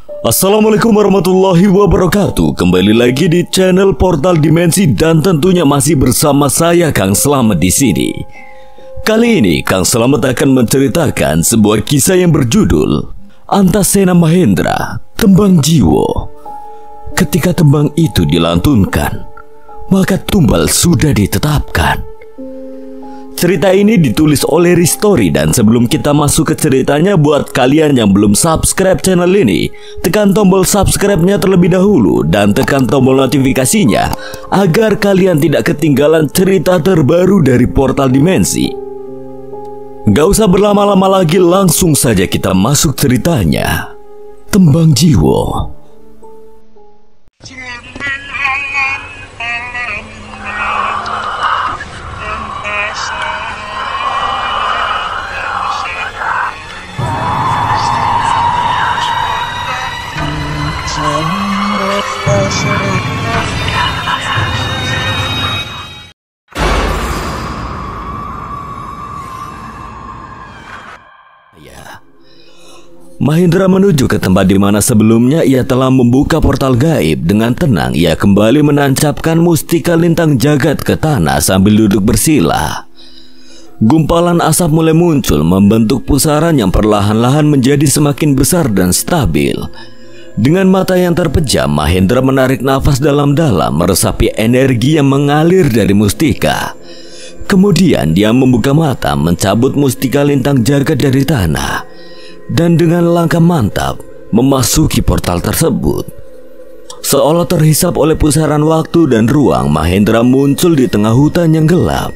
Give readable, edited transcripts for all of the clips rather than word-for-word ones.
Assalamualaikum warahmatullahi wabarakatuh. Kembali lagi di channel Portal Dimensi dan tentunya masih bersama saya Kang Slamet di sini. Kali ini Kang Slamet akan menceritakan sebuah kisah yang berjudul Antasena Mahendra, Tembang Jiwo. Ketika tembang itu dilantunkan, maka tumbal sudah ditetapkan. Cerita ini ditulis oleh Ristori, dan sebelum kita masuk ke ceritanya, buat kalian yang belum subscribe channel ini, tekan tombol subscribe-nya terlebih dahulu dan tekan tombol notifikasinya agar kalian tidak ketinggalan cerita terbaru dari Portal Dimensi. Gak usah berlama-lama lagi, langsung saja kita masuk ceritanya. Tembang Jiwo. Mahendra menuju ke tempat di mana sebelumnya ia telah membuka portal gaib. Dengan tenang ia kembali menancapkan mustika lintang jagat ke tanah sambil duduk bersila. Gumpalan asap mulai muncul membentuk pusaran yang perlahan-lahan menjadi semakin besar dan stabil. Dengan mata yang terpejam, Mahendra menarik nafas dalam-dalam meresapi energi yang mengalir dari mustika. Kemudian dia membuka mata, mencabut mustika lintang jagat dari tanah, dan dengan langkah mantap memasuki portal tersebut. Seolah terhisap oleh pusaran waktu dan ruang, Mahendra muncul di tengah hutan yang gelap.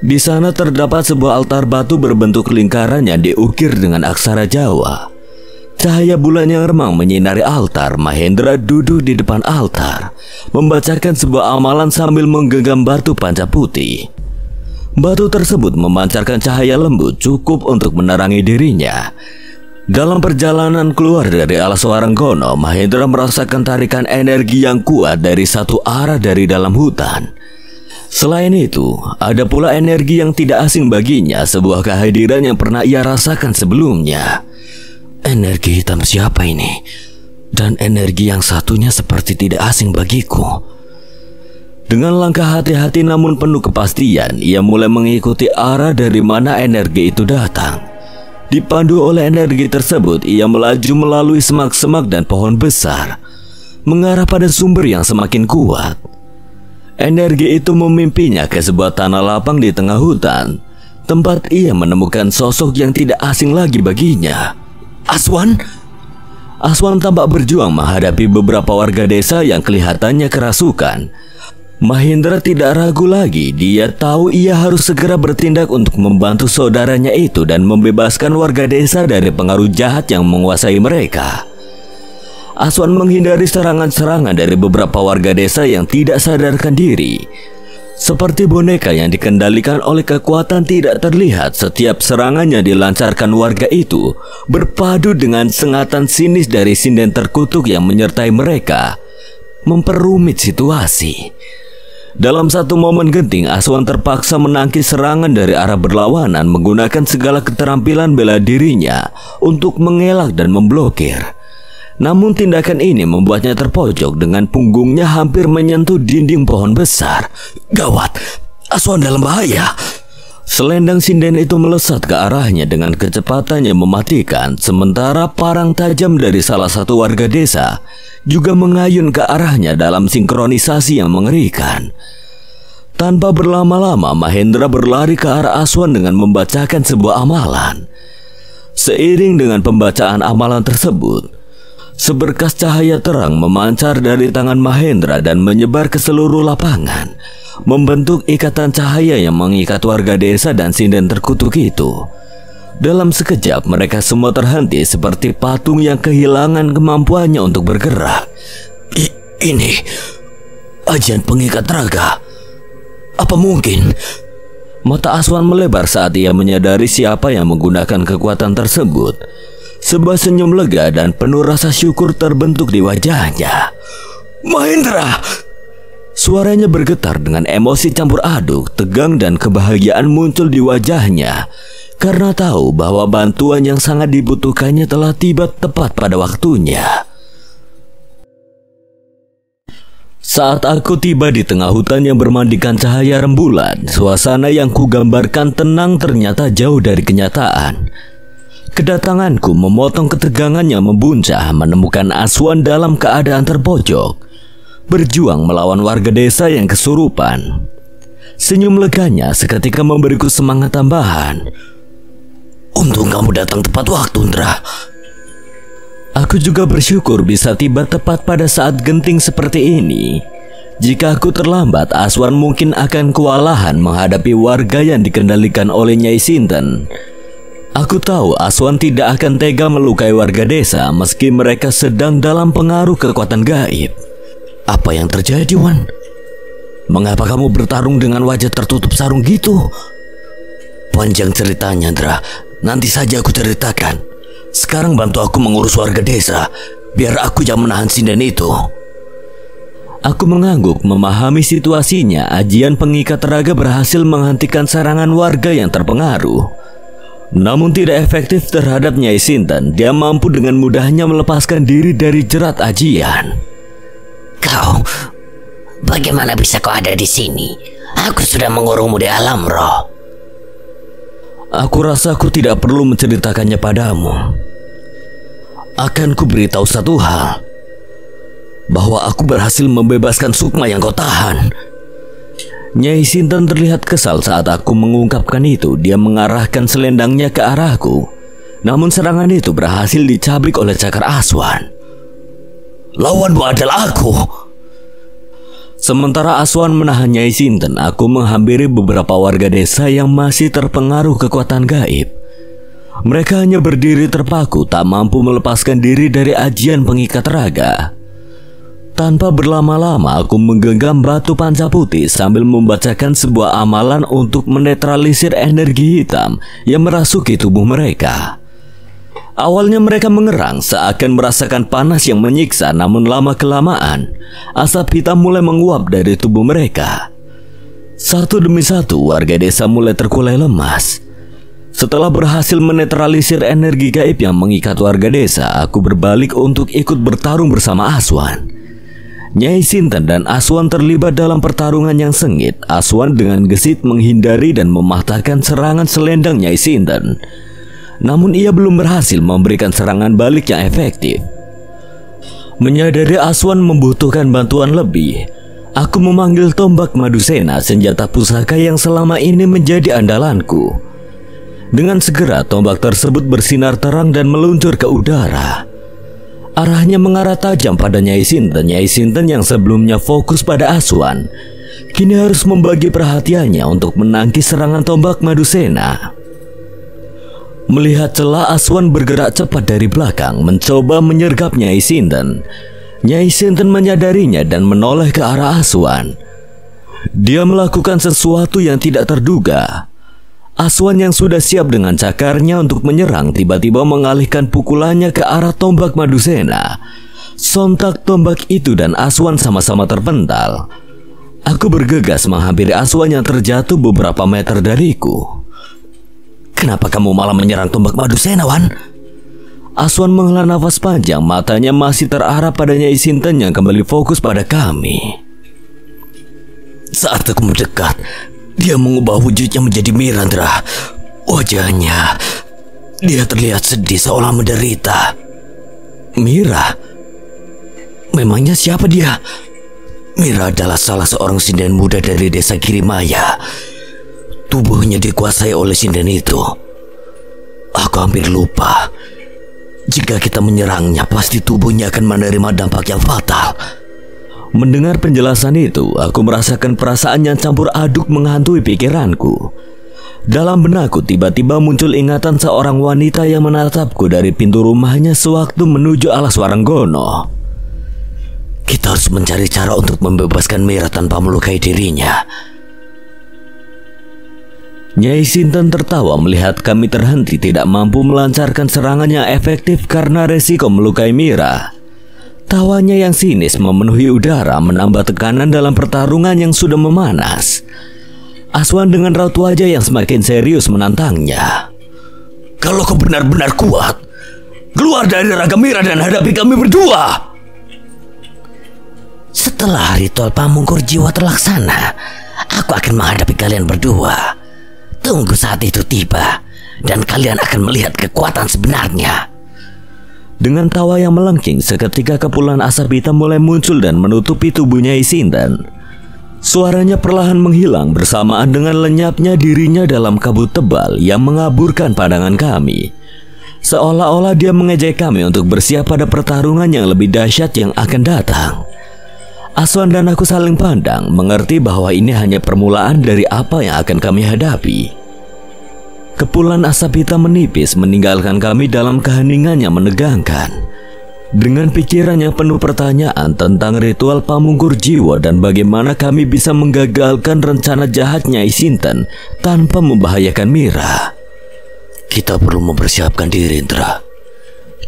Di sana terdapat sebuah altar batu berbentuk lingkaran yang diukir dengan aksara Jawa. Cahaya bulan yang remang menyinari altar. Mahendra duduk di depan altar, membacakan sebuah amalan sambil menggenggam batu panca putih. Batu tersebut memancarkan cahaya lembut cukup untuk menerangi dirinya. Dalam perjalanan keluar dari alas Warenggono, Mahendra merasakan tarikan energi yang kuat dari satu arah dari dalam hutan. Selain itu, ada pula energi yang tidak asing baginya, sebuah kehadiran yang pernah ia rasakan sebelumnya. Energi hitam siapa ini? Dan energi yang satunya seperti tidak asing bagiku. Dengan langkah hati-hati namun penuh kepastian, ia mulai mengikuti arah dari mana energi itu datang. Dipandu oleh energi tersebut, ia melaju melalui semak-semak dan pohon besar, mengarah pada sumber yang semakin kuat. Energi itu memimpinya ke sebuah tanah lapang di tengah hutan, tempat ia menemukan sosok yang tidak asing lagi baginya. Aswan? Aswan tampak berjuang menghadapi beberapa warga desa yang kelihatannya kerasukan. Mahendra tidak ragu lagi, dia tahu ia harus segera bertindak untuk membantu saudaranya itu dan membebaskan warga desa dari pengaruh jahat yang menguasai mereka. Aswan menghindari serangan-serangan dari beberapa warga desa yang tidak sadarkan diri. Seperti boneka yang dikendalikan oleh kekuatan tidak terlihat, setiap serangan yang dilancarkan warga itu berpadu dengan sengatan sinis dari sinden terkutuk yang menyertai mereka, memperumit situasi. Dalam satu momen genting, Aswan terpaksa menangkis serangan dari arah berlawanan menggunakan segala keterampilan bela dirinya untuk mengelak dan memblokir. Namun tindakan ini membuatnya terpojok dengan punggungnya hampir menyentuh dinding pohon besar. Gawat, Aswan dalam bahaya. Selendang sinden itu melesat ke arahnya dengan kecepatan yang mematikan, sementara parang tajam dari salah satu warga desa juga mengayun ke arahnya dalam sinkronisasi yang mengerikan. Tanpa berlama-lama, Mahendra berlari ke arah Aswan dengan membacakan sebuah amalan. Seiring dengan pembacaan amalan tersebut, seberkas cahaya terang memancar dari tangan Mahendra dan menyebar ke seluruh lapangan, membentuk ikatan cahaya yang mengikat warga desa dan sinden terkutuk itu. Dalam sekejap mereka semua terhenti seperti patung yang kehilangan kemampuannya untuk bergerak. Ini ajian pengikat raga. Apa mungkin? Mata Aswan melebar saat ia menyadari siapa yang menggunakan kekuatan tersebut. Sebuah senyum lega dan penuh rasa syukur terbentuk di wajahnya. Mahendra! Suaranya bergetar dengan emosi campur aduk, tegang dan kebahagiaan muncul di wajahnya karena tahu bahwa bantuan yang sangat dibutuhkannya telah tiba tepat pada waktunya. Saat aku tiba di tengah hutan yang bermandikan cahaya rembulan, suasana yang kugambarkan tenang ternyata jauh dari kenyataan. Kedatanganku memotong ketegangan yang membuncah menemukan Aswan dalam keadaan terpojok, berjuang melawan warga desa yang kesurupan. Senyum leganya seketika memberiku semangat tambahan. Untung kamu datang tepat waktu, Ndra. Aku juga bersyukur bisa tiba tepat pada saat genting seperti ini. Jika aku terlambat, Aswan mungkin akan kewalahan menghadapi warga yang dikendalikan oleh Nyai Sinten. Aku tahu Aswan tidak akan tega melukai warga desa meski mereka sedang dalam pengaruh kekuatan gaib. Apa yang terjadi, Wan? Mengapa kamu bertarung dengan wajah tertutup sarung gitu? Panjang ceritanya, Ndra. Nanti saja aku ceritakan. Sekarang bantu aku mengurus warga desa, biar aku yang menahan sinden itu. Aku mengangguk memahami situasinya. Ajian pengikat raga berhasil menghentikan serangan warga yang terpengaruh. Namun tidak efektif terhadap Nyai Sinten. Dia mampu dengan mudahnya melepaskan diri dari jerat ajian. Kau, bagaimana bisa kau ada di sini? Aku sudah mengurungmu di alam roh. Aku rasa aku tidak perlu menceritakannya padamu. Akan ku beritahu satu hal, bahwa aku berhasil membebaskan Sukma yang kau tahan. Nyai Sinten terlihat kesal saat aku mengungkapkan itu. Dia mengarahkan selendangnya ke arahku. Namun serangan itu berhasil dicabik oleh cakar Aswan. Lawanmu adalah aku. Sementara Aswan menahan Nyai Sinten, aku menghampiri beberapa warga desa yang masih terpengaruh kekuatan gaib. Mereka hanya berdiri terpaku, tak mampu melepaskan diri dari ajian pengikat raga. Tanpa berlama-lama, aku menggenggam batu panca putih sambil membacakan sebuah amalan untuk menetralisir energi hitam yang merasuki tubuh mereka. Awalnya mereka mengerang seakan merasakan panas yang menyiksa, namun lama-kelamaan asap hitam mulai menguap dari tubuh mereka. Satu demi satu warga desa mulai terkulai lemas. Setelah berhasil menetralisir energi gaib yang mengikat warga desa, aku berbalik untuk ikut bertarung bersama Aswan. Nyai Sinten dan Aswan terlibat dalam pertarungan yang sengit. Aswan dengan gesit menghindari dan mematahkan serangan selendang Nyai Sinten. Namun ia belum berhasil memberikan serangan balik yang efektif. Menyadari Aswan membutuhkan bantuan lebih, aku memanggil tombak Madusena, senjata pusaka yang selama ini menjadi andalanku. Dengan segera tombak tersebut bersinar terang dan meluncur ke udara. Arahnya mengarah tajam pada Nyai Sinten. Nyai Sinten yang sebelumnya fokus pada Aswan, kini harus membagi perhatiannya untuk menangkis serangan tombak Madusena. Melihat celah, Aswan bergerak cepat dari belakang, mencoba menyergap Nyai Sinten. Nyai Sinten menyadarinya dan menoleh ke arah Aswan. Dia melakukan sesuatu yang tidak terduga. Aswan yang sudah siap dengan cakarnya untuk menyerang tiba-tiba mengalihkan pukulannya ke arah tombak Madusena. Sontak tombak itu dan Aswan sama-sama terpental. Aku bergegas menghampiri Aswan yang terjatuh beberapa meter dariku. Kenapa kamu malah menyerang tombak Madusena, Wan? Aswan menghela nafas panjang, matanya masih terarah pada Nyai Sinten yang kembali fokus pada kami. Saat aku mendekat, dia mengubah wujudnya menjadi Mirandra. Wajahnya, dia terlihat sedih seolah menderita. Mira? Memangnya siapa dia? Mira adalah salah seorang sinden muda dari desa Kirimaya. Tubuhnya dikuasai oleh sinden itu. Aku hampir lupa. Jika kita menyerangnya, pasti tubuhnya akan menerima dampak yang fatal. Mendengar penjelasan itu, aku merasakan perasaan yang campur aduk menghantui pikiranku. Dalam benakku tiba-tiba muncul ingatan seorang wanita yang menatapku dari pintu rumahnya sewaktu menuju alas Waranggono. Kita harus mencari cara untuk membebaskan Mira tanpa melukai dirinya. Nyai Sinten tertawa melihat kami terhenti, tidak mampu melancarkan serangan yang efektif karena resiko melukai Mira. Tawanya yang sinis memenuhi udara, menambah tekanan dalam pertarungan yang sudah memanas. Aswan dengan raut wajah yang semakin serius menantangnya. Kalau kau benar-benar kuat, keluar dari raga Mira dan hadapi kami berdua. Setelah ritual pamungkur jiwa terlaksana, aku akan menghadapi kalian berdua. Tunggu saat itu tiba, dan kalian akan melihat kekuatan sebenarnya. Dengan tawa yang melengking, seketika kepulan asap hitam mulai muncul dan menutupi tubuhnya Isintan. Suaranya perlahan menghilang bersamaan dengan lenyapnya dirinya dalam kabut tebal yang mengaburkan pandangan kami. Seolah-olah dia mengejek kami untuk bersiap pada pertarungan yang lebih dahsyat yang akan datang. Aswan dan aku saling pandang, mengerti bahwa ini hanya permulaan dari apa yang akan kami hadapi. Kepulan asap hitam menipis meninggalkan kami dalam keheningan yang menegangkan. Dengan pikiran yang penuh pertanyaan tentang ritual pamungkur jiwa dan bagaimana kami bisa menggagalkan rencana jahatnya Isintan tanpa membahayakan Mira. Kita perlu mempersiapkan diri, Indra.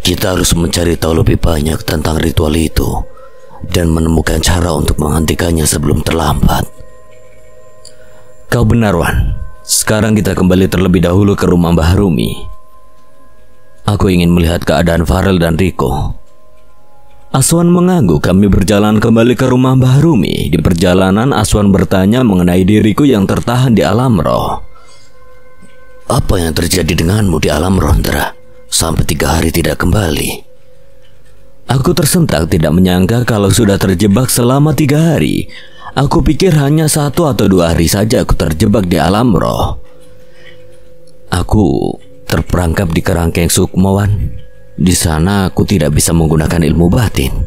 Kita harus mencari tahu lebih banyak tentang ritual itu dan menemukan cara untuk menghentikannya sebelum terlambat. Kau benar, Wan. Sekarang kita kembali terlebih dahulu ke rumah Mbah Rumi. Aku ingin melihat keadaan Farel dan Riko. Aswan mengangguk. Kami berjalan kembali ke rumah Mbah Rumi. Di perjalanan Aswan bertanya mengenai diriku yang tertahan di alam roh. Apa yang terjadi denganmu di alam roh, Indra? Sampai 3 hari tidak kembali. Aku tersentak, tidak menyangka kalau sudah terjebak selama 3 hari. Aku pikir hanya 1 atau 2 hari saja aku terjebak di alam roh. Aku terperangkap di kerangkeng sukmawan. Di sana aku tidak bisa menggunakan ilmu batin.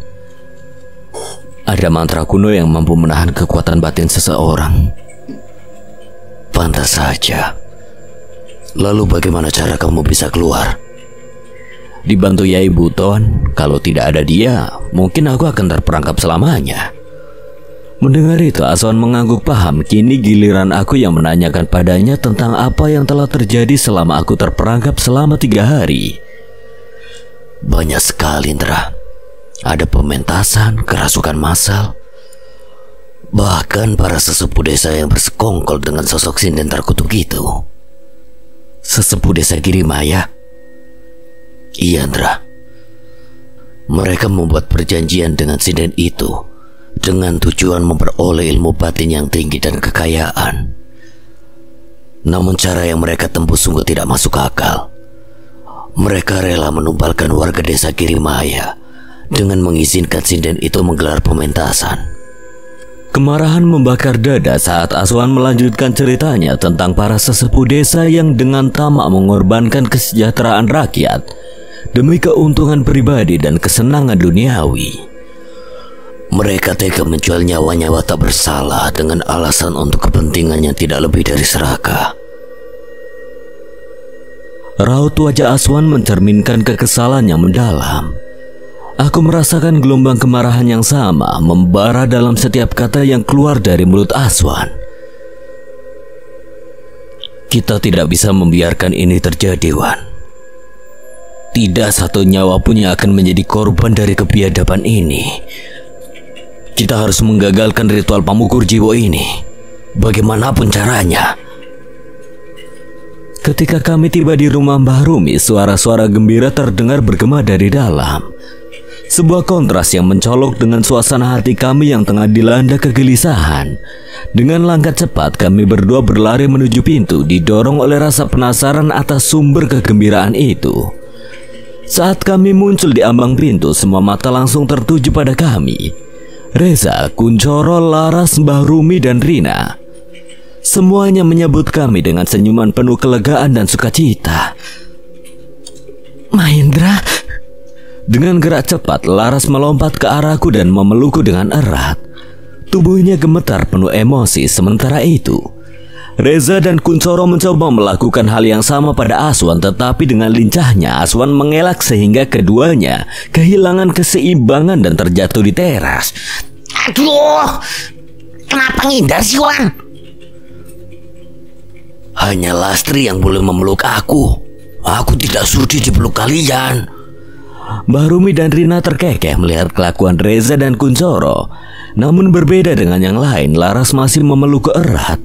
Ada mantra kuno yang mampu menahan kekuatan batin seseorang. Pantas saja. Lalu bagaimana cara kamu bisa keluar? Dibantu Yai Buton. Kalau tidak ada dia, mungkin aku akan terperangkap selamanya. Mendengar itu, Aswan mengangguk paham. Kini giliran aku yang menanyakan padanya tentang apa yang telah terjadi selama aku terperangkap selama 3 hari. Banyak sekali, Indra. Ada pementasan, kerasukan massal, bahkan para sesepuh desa yang bersekongkol dengan sosok sinden terkutuk itu. Sesepuh desa Girimaya? Iya, Indra. Mereka membuat perjanjian dengan sinden itu dengan tujuan memperoleh ilmu batin yang tinggi dan kekayaan. Namun cara yang mereka tempuh sungguh tidak masuk akal. Mereka rela menumbalkan warga desa Girimaya dengan mengizinkan sinden itu menggelar pementasan. Kemarahan membakar dada saat Aswan melanjutkan ceritanya tentang para sesepuh desa yang dengan tamak mengorbankan kesejahteraan rakyat demi keuntungan pribadi dan kesenangan duniawi. Mereka tega menjual nyawa-nyawa tak bersalah dengan alasan untuk kepentingan yang tidak lebih dari serakah. Raut wajah Aswan mencerminkan kekesalan yang mendalam. Aku merasakan gelombang kemarahan yang sama membara dalam setiap kata yang keluar dari mulut Aswan. Kita tidak bisa membiarkan ini terjadi, Wan. Tidak satu nyawa pun yang akan menjadi korban dari kebiadaban ini. Kita harus menggagalkan ritual pamungkur jiwa ini, bagaimanapun caranya. Ketika kami tiba di rumah Mbah Rumi, suara-suara gembira terdengar bergema dari dalam. Sebuah kontras yang mencolok dengan suasana hati kami yang tengah dilanda kegelisahan. Dengan langkah cepat kami berdua berlari menuju pintu, didorong oleh rasa penasaran atas sumber kegembiraan itu. Saat kami muncul di ambang pintu, semua mata langsung tertuju pada kami. Reza, Kuncoro, Laras, Mbah Rumi, dan Rina. Semuanya menyambut kami dengan senyuman penuh kelegaan dan sukacita. Mahendra. Dengan gerak cepat, Laras melompat ke arahku dan memelukku dengan erat. Tubuhnya gemetar penuh emosi. Sementara itu, Reza dan Kuncoro mencoba melakukan hal yang sama pada Aswan, tetapi dengan lincahnya Aswan mengelak sehingga keduanya kehilangan keseimbangan dan terjatuh di teras. Aduh, kenapa ngindar sih, Wan? Hanya Lastri yang boleh memeluk aku. Aku tidak sudi dipeluk kalian. Mbah Rumi dan Rina terkekeh melihat kelakuan Reza dan Kuncoro. Namun berbeda dengan yang lain, Laras masih memeluk erat.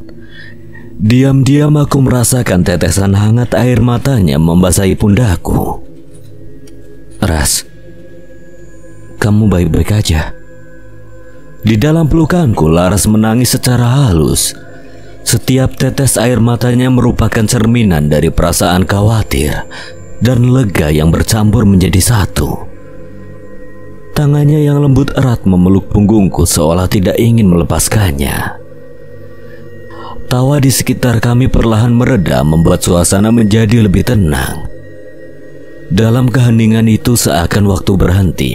Diam-diam aku merasakan tetesan hangat air matanya membasahi pundakku. Ras, kamu baik-baik aja? Di dalam pelukanku, Laras menangis secara halus. Setiap tetes air matanya merupakan cerminan dari perasaan khawatir dan lega yang bercampur menjadi satu. Tangannya yang lembut erat memeluk punggungku seolah tidak ingin melepaskannya. Tawa di sekitar kami perlahan mereda membuat suasana menjadi lebih tenang. Dalam keheningan itu seakan waktu berhenti.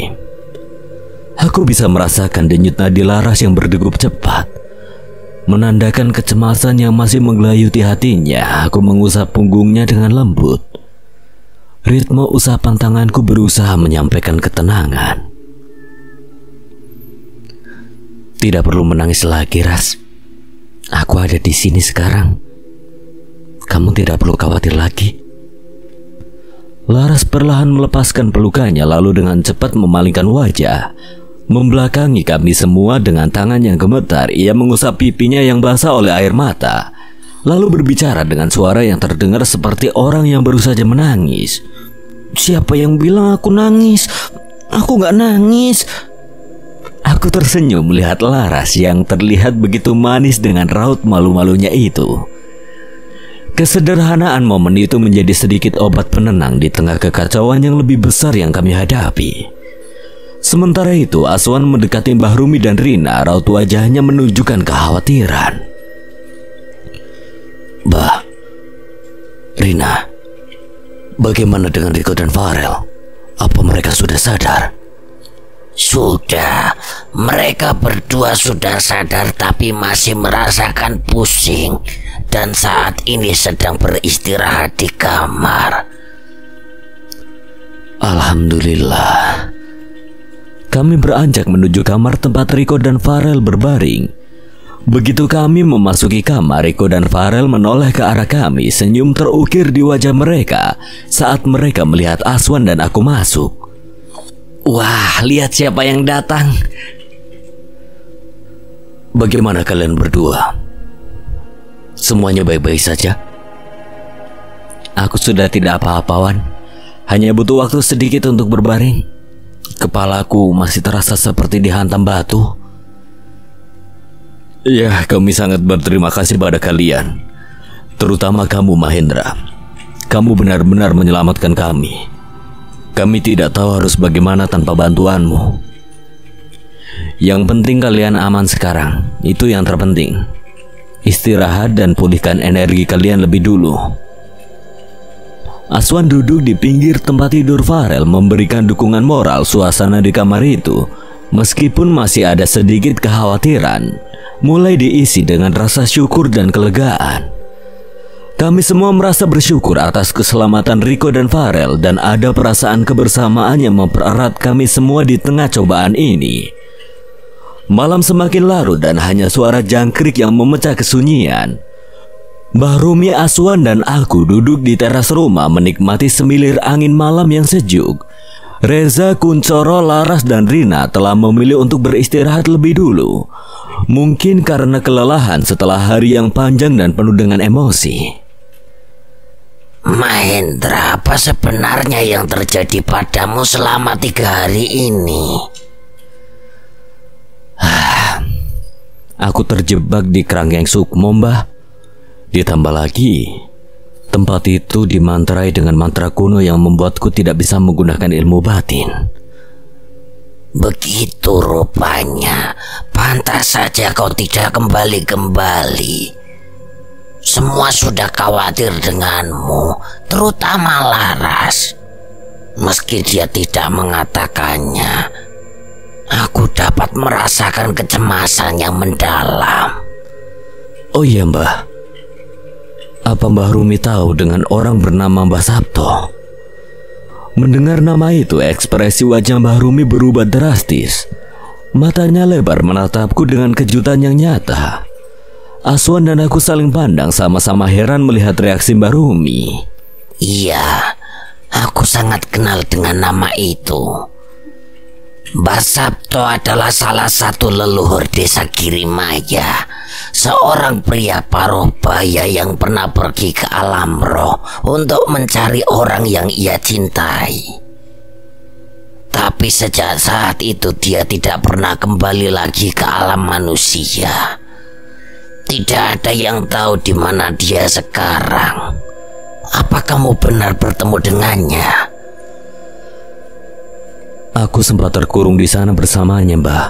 Aku bisa merasakan denyut nadi Laras yang berdegup cepat, menandakan kecemasan yang masih menggelayuti hatinya. Aku mengusap punggungnya dengan lembut. Ritme usapan tanganku berusaha menyampaikan ketenangan. Tidak perlu menangis lagi, Ras. Aku ada di sini sekarang. Kamu tidak perlu khawatir lagi. Laras perlahan melepaskan pelukannya lalu dengan cepat memalingkan wajah. Membelakangi kami semua dengan tangan yang gemetar. Ia mengusap pipinya yang basah oleh air mata, lalu berbicara dengan suara yang terdengar seperti orang yang baru saja menangis. Siapa yang bilang aku nangis? Aku gak nangis. Aku tersenyum melihat Laras yang terlihat begitu manis dengan raut malu-malunya itu. Kesederhanaan momen itu menjadi sedikit obat penenang di tengah kekacauan yang lebih besar yang kami hadapi. Sementara itu, Aswan mendekati Mbah Rumi dan Rina. Raut wajahnya menunjukkan kekhawatiran. Mbah, Rina, bagaimana dengan Riko dan Farel? Apa mereka sudah sadar? Sudah, mereka berdua sudah sadar tapi masih merasakan pusing dan saat ini sedang beristirahat di kamar. Alhamdulillah. Kami beranjak menuju kamar tempat Riko dan Farel berbaring. Begitu kami memasuki kamar, Riko dan Farel menoleh ke arah kami. Senyum terukir di wajah mereka saat mereka melihat Aswan dan aku masuk. Wah, lihat siapa yang datang. Bagaimana kalian berdua? Semuanya baik-baik saja? Aku sudah tidak apa-apa, Wan. Hanya butuh waktu sedikit untuk berbaring. Kepalaku masih terasa seperti dihantam batu. Ya, kami sangat berterima kasih pada kalian. Terutama kamu, Mahendra. Kamu benar-benar menyelamatkan kami. Kami tidak tahu harus bagaimana tanpa bantuanmu. Yang penting kalian aman sekarang. Itu yang terpenting. Istirahat dan pulihkan energi kalian lebih dulu. Aswan duduk di pinggir tempat tidur Farel memberikan dukungan moral suasana di kamar itu. Meskipun masih ada sedikit kekhawatiran, mulai diisi dengan rasa syukur dan kelegaan. Kami semua merasa bersyukur atas keselamatan Riko dan Farel dan ada perasaan kebersamaan yang mempererat kami semua di tengah cobaan ini. Malam semakin larut dan hanya suara jangkrik yang memecah kesunyian. Mbah Rumi, Aswan dan aku duduk di teras rumah menikmati semilir angin malam yang sejuk. Reza, Kuncoro, Laras dan Rina telah memilih untuk beristirahat lebih dulu. Mungkin karena kelelahan setelah hari yang panjang dan penuh dengan emosi. Mahendra, apa sebenarnya yang terjadi padamu selama 3 hari ini? Aku terjebak di Kerangkeng Sukmo, Mbah. Ditambah lagi, tempat itu dimantrai dengan mantra kuno yang membuatku tidak bisa menggunakan ilmu batin. Begitu rupanya. Pantas saja kau tidak kembali-kembali. Semua sudah khawatir denganmu, terutama Laras. Meski dia tidak mengatakannya, aku dapat merasakan kecemasan yang mendalam. Oh iya, Mbah. Apa Mbah Rumi tahu dengan orang bernama Mbah Sabto? Mendengar nama itu, ekspresi wajah Mbah Rumi berubah drastis. Matanya lebar menatapku dengan kejutan yang nyata. Aswan dan aku saling pandang sama-sama heran melihat reaksi Mbah Rumi. Iya, Aku sangat kenal dengan nama itu. Mbah Sabto adalah salah satu leluhur desa Girimaya, seorang pria paruh baya yang pernah pergi ke alam roh untuk mencari orang yang ia cintai. Tapi sejak saat itu dia tidak pernah kembali lagi ke alam manusia. Tidak ada yang tahu di mana dia sekarang. Apa kamu benar bertemu dengannya? Aku sempat terkurung di sana bersamanya, Mbah.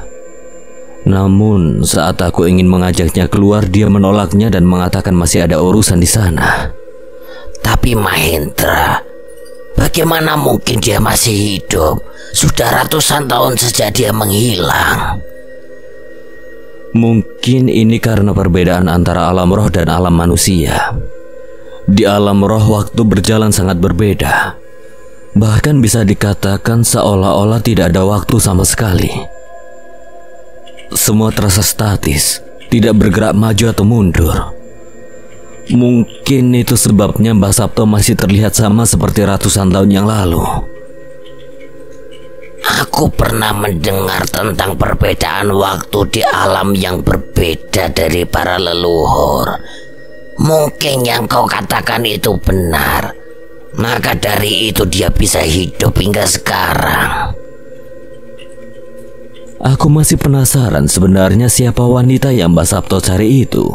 Namun saat aku ingin mengajaknya keluar, dia menolaknya dan mengatakan masih ada urusan di sana. Tapi Mahendra, bagaimana mungkin dia masih hidup? Sudah ratusan tahun sejak dia menghilang. Mungkin ini karena perbedaan antara alam roh dan alam manusia. Di alam roh waktu berjalan sangat berbeda. Bahkan bisa dikatakan seolah-olah tidak ada waktu sama sekali. Semua terasa statis, tidak bergerak maju atau mundur. Mungkin itu sebabnya Mbah Sabto masih terlihat sama seperti ratusan tahun yang lalu. Aku pernah mendengar tentang perbedaan waktu di alam yang berbeda dari para leluhur. Mungkin yang kau katakan itu benar. Maka dari itu dia bisa hidup hingga sekarang. Aku masih penasaran sebenarnya siapa wanita yang Mbah Sabto cari itu.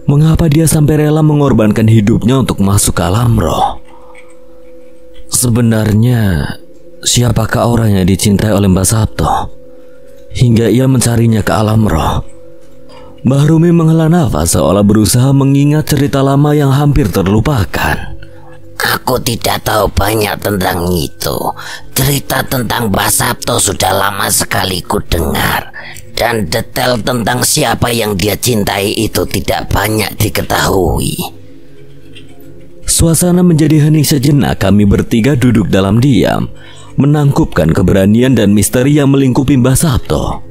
Mengapa dia sampai rela mengorbankan hidupnya untuk masuk ke alam roh? Sebenarnya siapakah orang yang dicintai oleh Mbah Sabto hingga ia mencarinya ke alam roh? Mbah Rumi menghela nafas seolah berusaha mengingat cerita lama yang hampir terlupakan. Aku tidak tahu banyak tentang itu. Cerita tentang Mbah Sabto sudah lama sekali ku dengar. Dan detail tentang siapa yang dia cintai itu tidak banyak diketahui. Suasana menjadi hening sejenak. Kami bertiga duduk dalam diam, menangkupkan keberanian dan misteri yang melingkupi Mbah Sabto.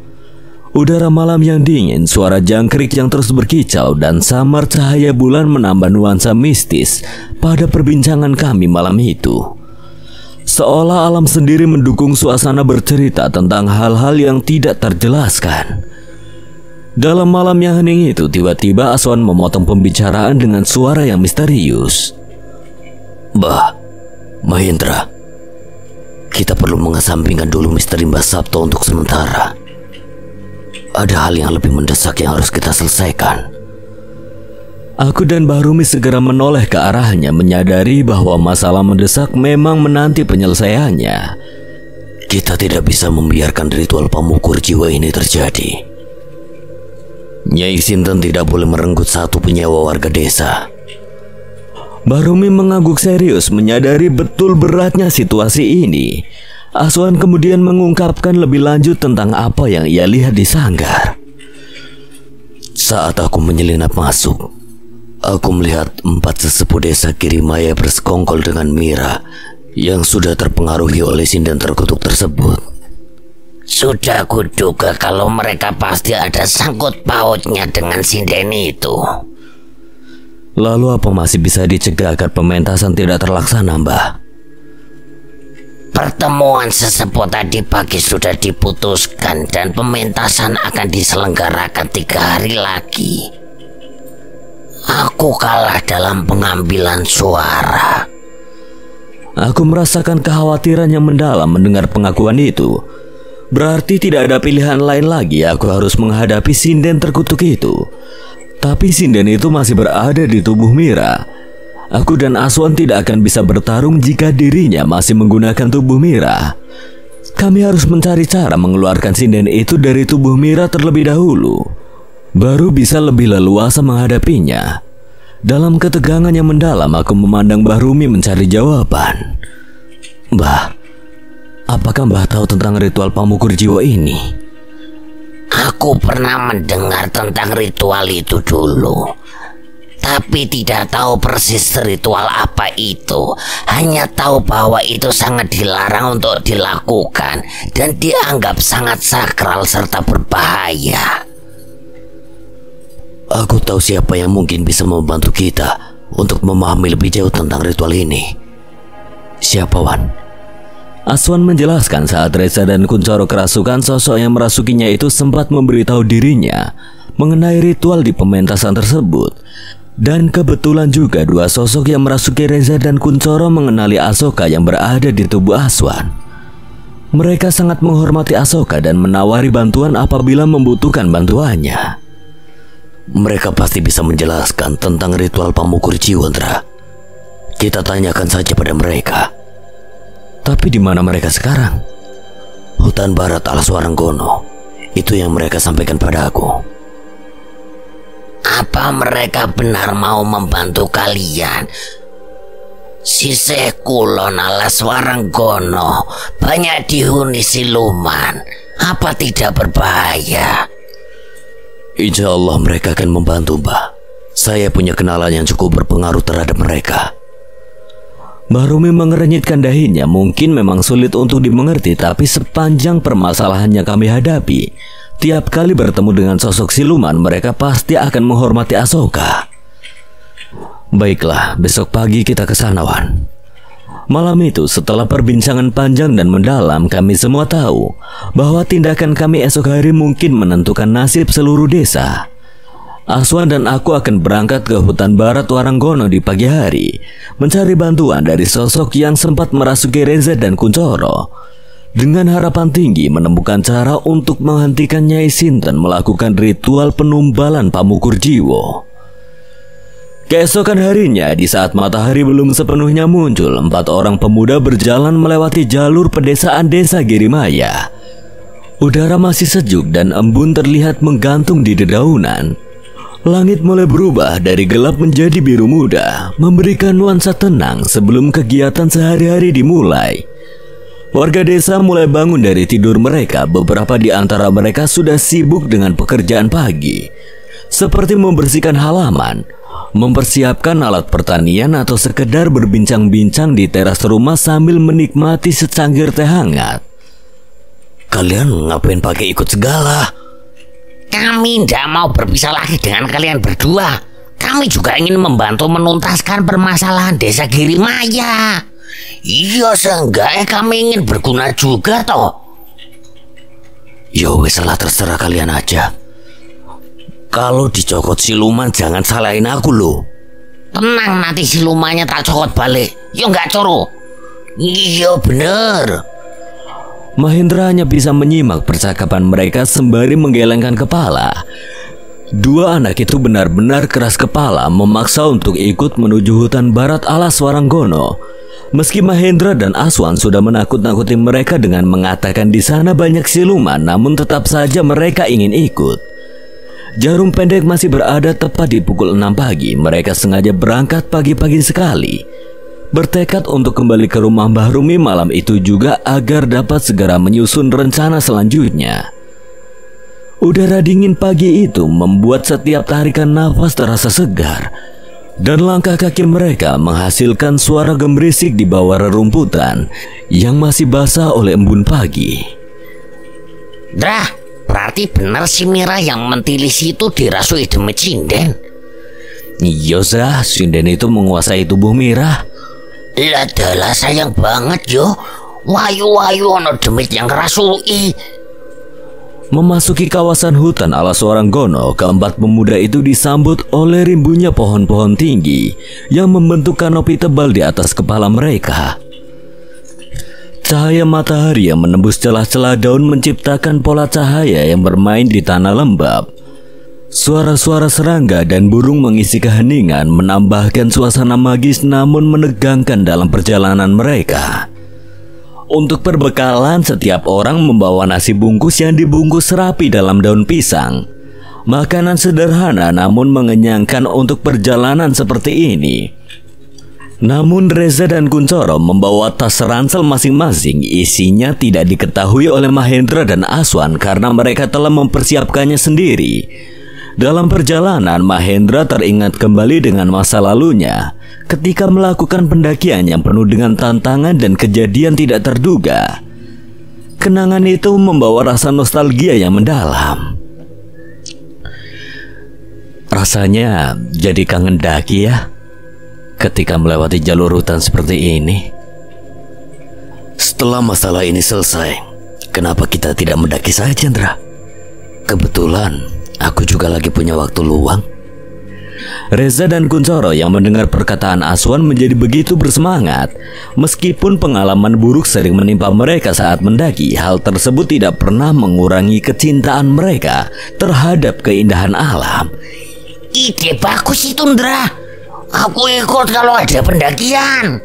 Udara malam yang dingin, suara jangkrik yang terus berkicau, dan samar cahaya bulan menambah nuansa mistis pada perbincangan kami malam itu. Seolah alam sendiri mendukung suasana bercerita tentang hal-hal yang tidak terjelaskan. Dalam malam yang hening itu, tiba-tiba Aswan memotong pembicaraan dengan suara yang misterius. Mbah, Mahendra, kita perlu mengesampingkan dulu misteri Mbah Sabto untuk sementara. Ada hal yang lebih mendesak yang harus kita selesaikan. Aku dan Mbah Rumi segera menoleh ke arahnya, menyadari bahwa masalah mendesak memang menanti penyelesaiannya. Kita tidak bisa membiarkan ritual pemukur jiwa ini terjadi. Nyai Sinten tidak boleh merenggut satu penyewa warga desa. Mbah Rumi mengangguk serius, menyadari betul beratnya situasi ini. Aswan kemudian mengungkapkan lebih lanjut tentang apa yang ia lihat di sanggar. Saat aku menyelinap masuk, aku melihat 4 sesepuh desa Girimaya bersekongkol dengan Mira yang sudah terpengaruhi oleh sinden terkutuk tersebut. Sudah kuduga kalau mereka pasti ada sangkut pautnya dengan sinden itu. Lalu apa masih bisa dicegah agar pementasan tidak terlaksana, Mbah? Pertemuan sesepuh tadi pagi sudah diputuskan dan pementasan akan diselenggarakan 3 hari lagi. Aku kalah dalam pengambilan suara. Aku merasakan kekhawatiran yang mendalam mendengar pengakuan itu. Berarti tidak ada pilihan lain lagi, aku harus menghadapi sinden terkutuk itu. Tapi sinden itu masih berada di tubuh Mira. Aku dan Aswan tidak akan bisa bertarung jika dirinya masih menggunakan tubuh Mira. Kami harus mencari cara mengeluarkan sinden itu dari tubuh Mira terlebih dahulu, baru bisa lebih leluasa menghadapinya. Dalam ketegangan yang mendalam, aku memandang Mbah Rumi mencari jawaban. Mbah, apakah Mbah tahu tentang ritual pemukur jiwa ini? Aku pernah mendengar tentang ritual itu dulu, tapi tidak tahu persis ritual apa itu. Hanya tahu bahwa itu sangat dilarang untuk dilakukan dan dianggap sangat sakral serta berbahaya. Aku tahu siapa yang mungkin bisa membantu kita untuk memahami lebih jauh tentang ritual ini. Siapa, Wan? Aswan menjelaskan saat Reza dan Kuncoro kerasukan, sosok yang merasukinya itu sempat memberitahu dirinya mengenai ritual di pementasan tersebut. Dan kebetulan juga dua sosok yang merasuki Reza dan Kuncoro mengenali Asoka yang berada di tubuh Aswan. Mereka sangat menghormati Asoka dan menawari bantuan apabila membutuhkan bantuannya. Mereka pasti bisa menjelaskan tentang ritual Pamukur Jiwa, Ndra. Kita tanyakan saja pada mereka. Tapi di mana mereka sekarang? Hutan barat Alas Waranggono. Itu yang mereka sampaikan padaku. Apa mereka benar mau membantu kalian? Sisih kulon Alas Waranggono banyak dihuni siluman. Apa tidak berbahaya? Insya Allah mereka akan membantu, Mbah. Saya punya kenalan yang cukup berpengaruh terhadap mereka. Mbah Rumi mengerenyitkan dahinya. Mungkin memang sulit untuk dimengerti, tapi sepanjang permasalahan yang kami hadapi, tiap kali bertemu dengan sosok siluman, mereka pasti akan menghormati Asoka. Baiklah, besok pagi kita ke sana, Wan. Malam itu, setelah perbincangan panjang dan mendalam, kami semua tahu bahwa tindakan kami esok hari mungkin menentukan nasib seluruh desa. Aswan dan aku akan berangkat ke hutan barat Waranggono di pagi hari, mencari bantuan dari sosok yang sempat merasuki Reza dan Kuncoro, dengan harapan tinggi menemukan cara untuk menghentikan Nyai Sinten melakukan ritual penumbalan Pamukur Jiwa. Keesokan harinya, di saat matahari belum sepenuhnya muncul, 4 orang pemuda berjalan melewati jalur pedesaan desa Girimaya. Udara masih sejuk dan embun terlihat menggantung di dedaunan. Langit mulai berubah dari gelap menjadi biru muda, memberikan nuansa tenang sebelum kegiatan sehari-hari dimulai. Warga desa mulai bangun dari tidur mereka. Beberapa di antara mereka sudah sibuk dengan pekerjaan pagi, seperti membersihkan halaman, mempersiapkan alat pertanian, atau sekedar berbincang-bincang di teras rumah sambil menikmati secangkir teh hangat. Kalian ngapain pakai ikut segala? Kami tidak mau berpisah lagi dengan kalian berdua. Kami juga ingin membantu menuntaskan permasalahan desa Girimaya. Iya, seenggaknya kami ingin berguna juga toh. Ya wes lah, terserah kalian aja. Kalau dicokot siluman jangan salahin aku loh. Tenang, nanti silumannya tak cokot balik. Ya enggak, Coro? Iya bener. Mahendra hanya bisa menyimak percakapan mereka sembari menggelengkan kepala. Dua anak itu benar-benar keras kepala, memaksa untuk ikut menuju hutan barat Alas Waranggono. Meski Mahendra dan Aswan sudah menakut-nakuti mereka dengan mengatakan di sana banyak siluman, namun tetap saja mereka ingin ikut. Jarum pendek masih berada tepat di pukul 6 pagi. Mereka sengaja berangkat pagi-pagi sekali, bertekad untuk kembali ke rumah Mbah Rumi malam itu juga agar dapat segera menyusun rencana selanjutnya. Udara dingin pagi itu membuat setiap tarikan nafas terasa segar, dan langkah kaki mereka menghasilkan suara gemerisik di bawah rerumputan yang masih basah oleh embun pagi. Dah, berarti benar si Mira yang mentilis itu dirasui demi Sinden. Iya, Zah, Sinden itu menguasai tubuh Mira. Ladalah sayang banget yo. Wayu-wayu ono demit yang ngerasui. Memasuki kawasan hutan Alas Waranggono, keempat pemuda itu disambut oleh rimbunya pohon-pohon tinggi yang membentuk kanopi tebal di atas kepala mereka. Cahaya matahari yang menembus celah-celah daun menciptakan pola cahaya yang bermain di tanah lembab. Suara-suara serangga dan burung mengisi keheningan, menambahkan suasana magis namun menegangkan dalam perjalanan mereka. Untuk perbekalan, setiap orang membawa nasi bungkus yang dibungkus rapi dalam daun pisang. Makanan sederhana namun mengenyangkan untuk perjalanan seperti ini. Namun Reza dan Kuncoro membawa tas ransel masing-masing. Isinya tidak diketahui oleh Mahendra dan Aswan karena mereka telah mempersiapkannya sendiri. Dalam perjalanan, Mahendra teringat kembali dengan masa lalunya ketika melakukan pendakian yang penuh dengan tantangan dan kejadian tidak terduga. Kenangan itu membawa rasa nostalgia yang mendalam. Rasanya jadi kangen daki ya ketika melewati jalur hutan seperti ini. Setelah masalah ini selesai, kenapa kita tidak mendaki saja, Chandra? Kebetulan aku juga lagi punya waktu luang. Reza dan Kuncoro yang mendengar perkataan Aswan menjadi begitu bersemangat. Meskipun pengalaman buruk sering menimpa mereka saat mendaki, hal tersebut tidak pernah mengurangi kecintaan mereka terhadap keindahan alam. Ide bagus itu, Ndra. Aku ikut kalau ada pendakian.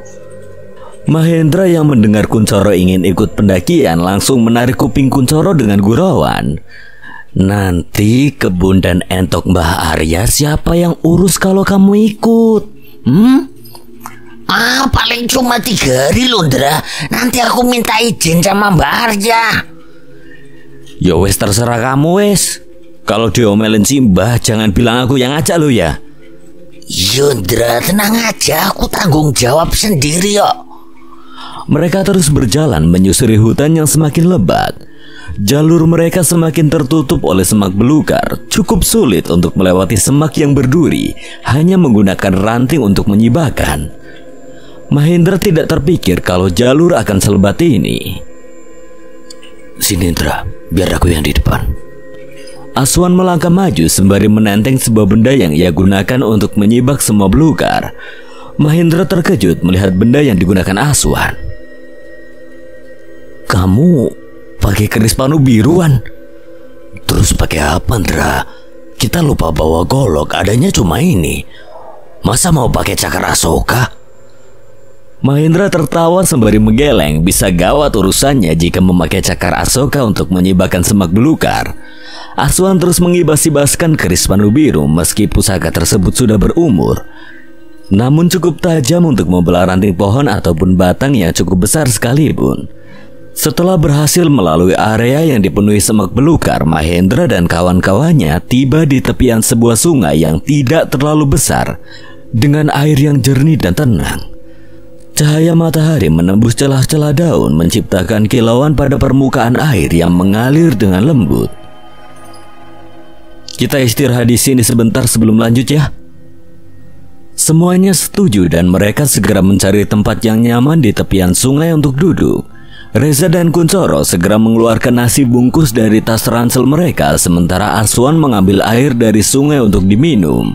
Mahendra yang mendengar Kuncoro ingin ikut pendakian langsung menarik kuping Kuncoro dengan gurauan. Nanti kebun dan entok Mbah Arya siapa yang urus kalau kamu ikut? Paling cuma 3 hari loh, Ndra. Nanti aku minta izin sama Mbak Arya. Ya wes terserah kamu wes. Kalau diomelin si Mbah jangan bilang aku yang ngajak lo ya. Ndra, tenang aja, aku tanggung jawab sendiri kok. Mereka terus berjalan menyusuri hutan yang semakin lebat. Jalur mereka semakin tertutup oleh semak belukar. Cukup sulit untuk melewati semak yang berduri, hanya menggunakan ranting untuk menyibakkan. Mahendra tidak terpikir kalau jalur akan selebat ini. Sini, Indra, biar aku yang di depan. Aswan melangkah maju sembari menenteng sebuah benda yang ia gunakan untuk menyibak semua belukar. Mahendra terkejut melihat benda yang digunakan Aswan. Kamu pakai keris panu biruan? Terus pakai apa, Ndra? Kita lupa bawa golok, adanya cuma ini. Masa mau pakai cakar Asoka? Mahendra tertawa sembari menggeleng. Bisa gawat urusannya jika memakai cakar Asoka untuk menyibakkan semak belukar. Aswan terus mengibas-ibaskan keris panu biru meski pusaka tersebut sudah berumur. Namun cukup tajam untuk membelah ranting pohon ataupun batang yang cukup besar sekalipun. Setelah berhasil melalui area yang dipenuhi semak belukar, Mahendra dan kawan-kawannya tiba di tepian sebuah sungai yang tidak terlalu besar dengan air yang jernih dan tenang. Cahaya matahari menembus celah-celah daun menciptakan kilauan pada permukaan air yang mengalir dengan lembut. Kita istirahat di sini sebentar sebelum lanjut ya. Semuanya setuju dan mereka segera mencari tempat yang nyaman di tepian sungai untuk duduk. Reza dan Kuncoro segera mengeluarkan nasi bungkus dari tas ransel mereka, sementara Aswan mengambil air dari sungai untuk diminum.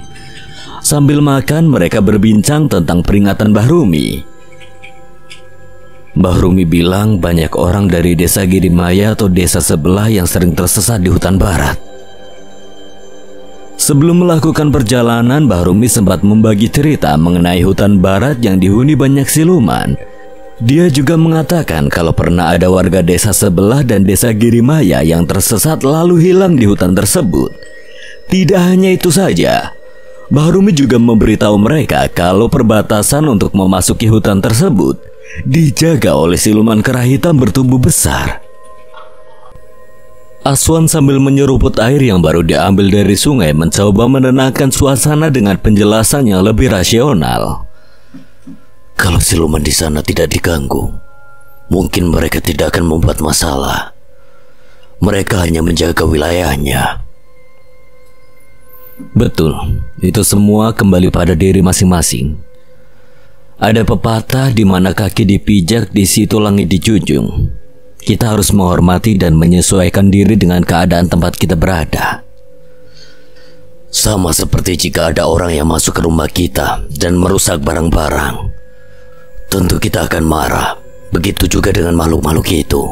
Sambil makan, mereka berbincang tentang peringatan Mbah Rumi. Mbah Rumi bilang banyak orang dari desa Girimaya atau desa sebelah yang sering tersesat di hutan barat. Sebelum melakukan perjalanan, Mbah Rumi sempat membagi cerita mengenai hutan barat yang dihuni banyak siluman. Dia juga mengatakan kalau pernah ada warga desa sebelah dan desa Girimaya yang tersesat lalu hilang di hutan tersebut. Tidak hanya itu saja, Mbah Rumi juga memberitahu mereka kalau perbatasan untuk memasuki hutan tersebut dijaga oleh siluman kera hitam bertubuh besar. Aswan sambil menyeruput air yang baru diambil dari sungai mencoba menenangkan suasana dengan penjelasan yang lebih rasional. Kalau siluman di sana tidak diganggu, mungkin mereka tidak akan membuat masalah. Mereka hanya menjaga wilayahnya. Betul, itu semua kembali pada diri masing-masing. Ada pepatah di mana kaki dipijak, di situ langit dijunjung. Kita harus menghormati dan menyesuaikan diri dengan keadaan tempat kita berada. Sama seperti jika ada orang yang masuk ke rumah kita dan merusak barang-barang. Tentu kita akan marah. Begitu juga dengan makhluk-makhluk itu.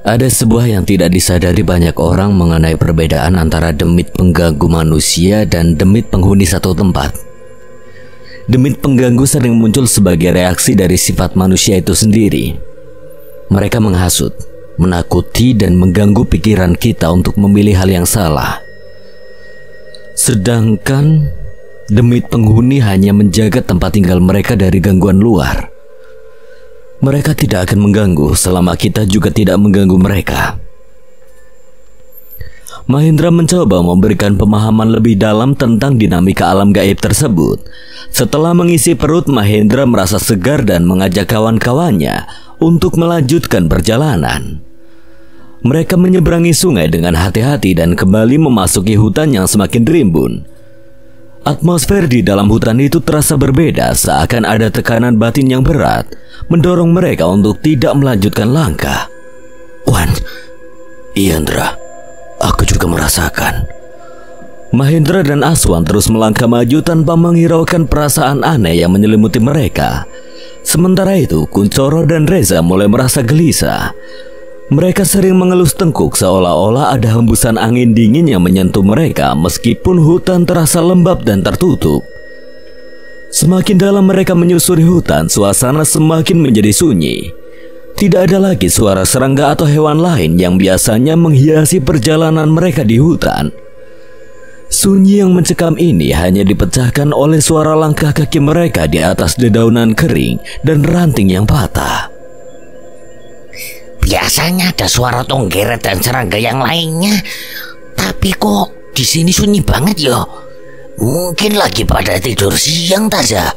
Ada sebuah yang tidak disadari banyak orang mengenai perbedaan antara demit pengganggu manusia dan demit penghuni satu tempat. Demit pengganggu sering muncul sebagai reaksi dari sifat manusia itu sendiri. Mereka menghasut, menakuti, dan mengganggu pikiran kita untuk memilih hal yang salah. Sedangkan demit penghuni hanya menjaga tempat tinggal mereka dari gangguan luar. Mereka tidak akan mengganggu selama kita juga tidak mengganggu mereka. Mahendra mencoba memberikan pemahaman lebih dalam tentang dinamika alam gaib tersebut. Setelah mengisi perut, Mahendra merasa segar dan mengajak kawan-kawannya untuk melanjutkan perjalanan. Mereka menyeberangi sungai dengan hati-hati dan kembali memasuki hutan yang semakin rimbun. Atmosfer di dalam hutan itu terasa berbeda, seakan ada tekanan batin yang berat mendorong mereka untuk tidak melanjutkan langkah. Wan, iya Indra, aku juga merasakan. Mahendra dan Aswan terus melangkah maju tanpa menghiraukan perasaan aneh yang menyelimuti mereka. Sementara itu, Kuncoro dan Reza mulai merasa gelisah. Mereka sering mengelus tengkuk seolah-olah ada hembusan angin dingin yang menyentuh mereka meskipun hutan terasa lembab dan tertutup. Semakin dalam mereka menyusuri hutan, suasana semakin menjadi sunyi. Tidak ada lagi suara serangga atau hewan lain yang biasanya menghiasi perjalanan mereka di hutan. Sunyi yang mencekam ini hanya dipecahkan oleh suara langkah kaki mereka di atas dedaunan kering dan ranting yang patah. Biasanya ada suara tonggeret dan serangga yang lainnya, tapi kok di sini sunyi banget ya. Mungkin lagi pada tidur siang saja.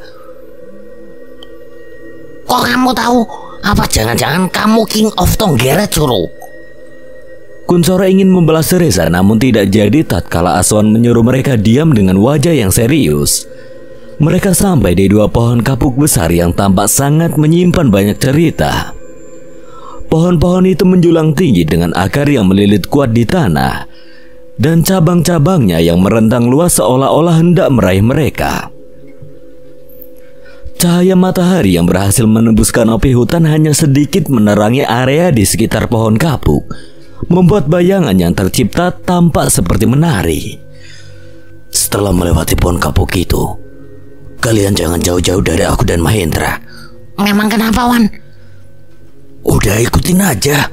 Kok kamu tahu? Apa jangan-jangan kamu King of Tonggeret, Suru? Kuncoro ingin membalas Reza, namun tidak jadi tatkala Aswan menyuruh mereka diam dengan wajah yang serius. Mereka sampai di dua pohon kapuk besar yang tampak sangat menyimpan banyak cerita. Pohon-pohon itu menjulang tinggi dengan akar yang melilit kuat di tanah, dan cabang-cabangnya yang merentang luas seolah-olah hendak meraih mereka. Cahaya matahari yang berhasil menembus kanopi hutan hanya sedikit menerangi area di sekitar pohon kapuk, membuat bayangan yang tercipta tampak seperti menari. Setelah melewati pohon kapuk itu, kalian jangan jauh-jauh dari aku dan Mahendra. Memang kenapa, Wan? Udah ikutin aja.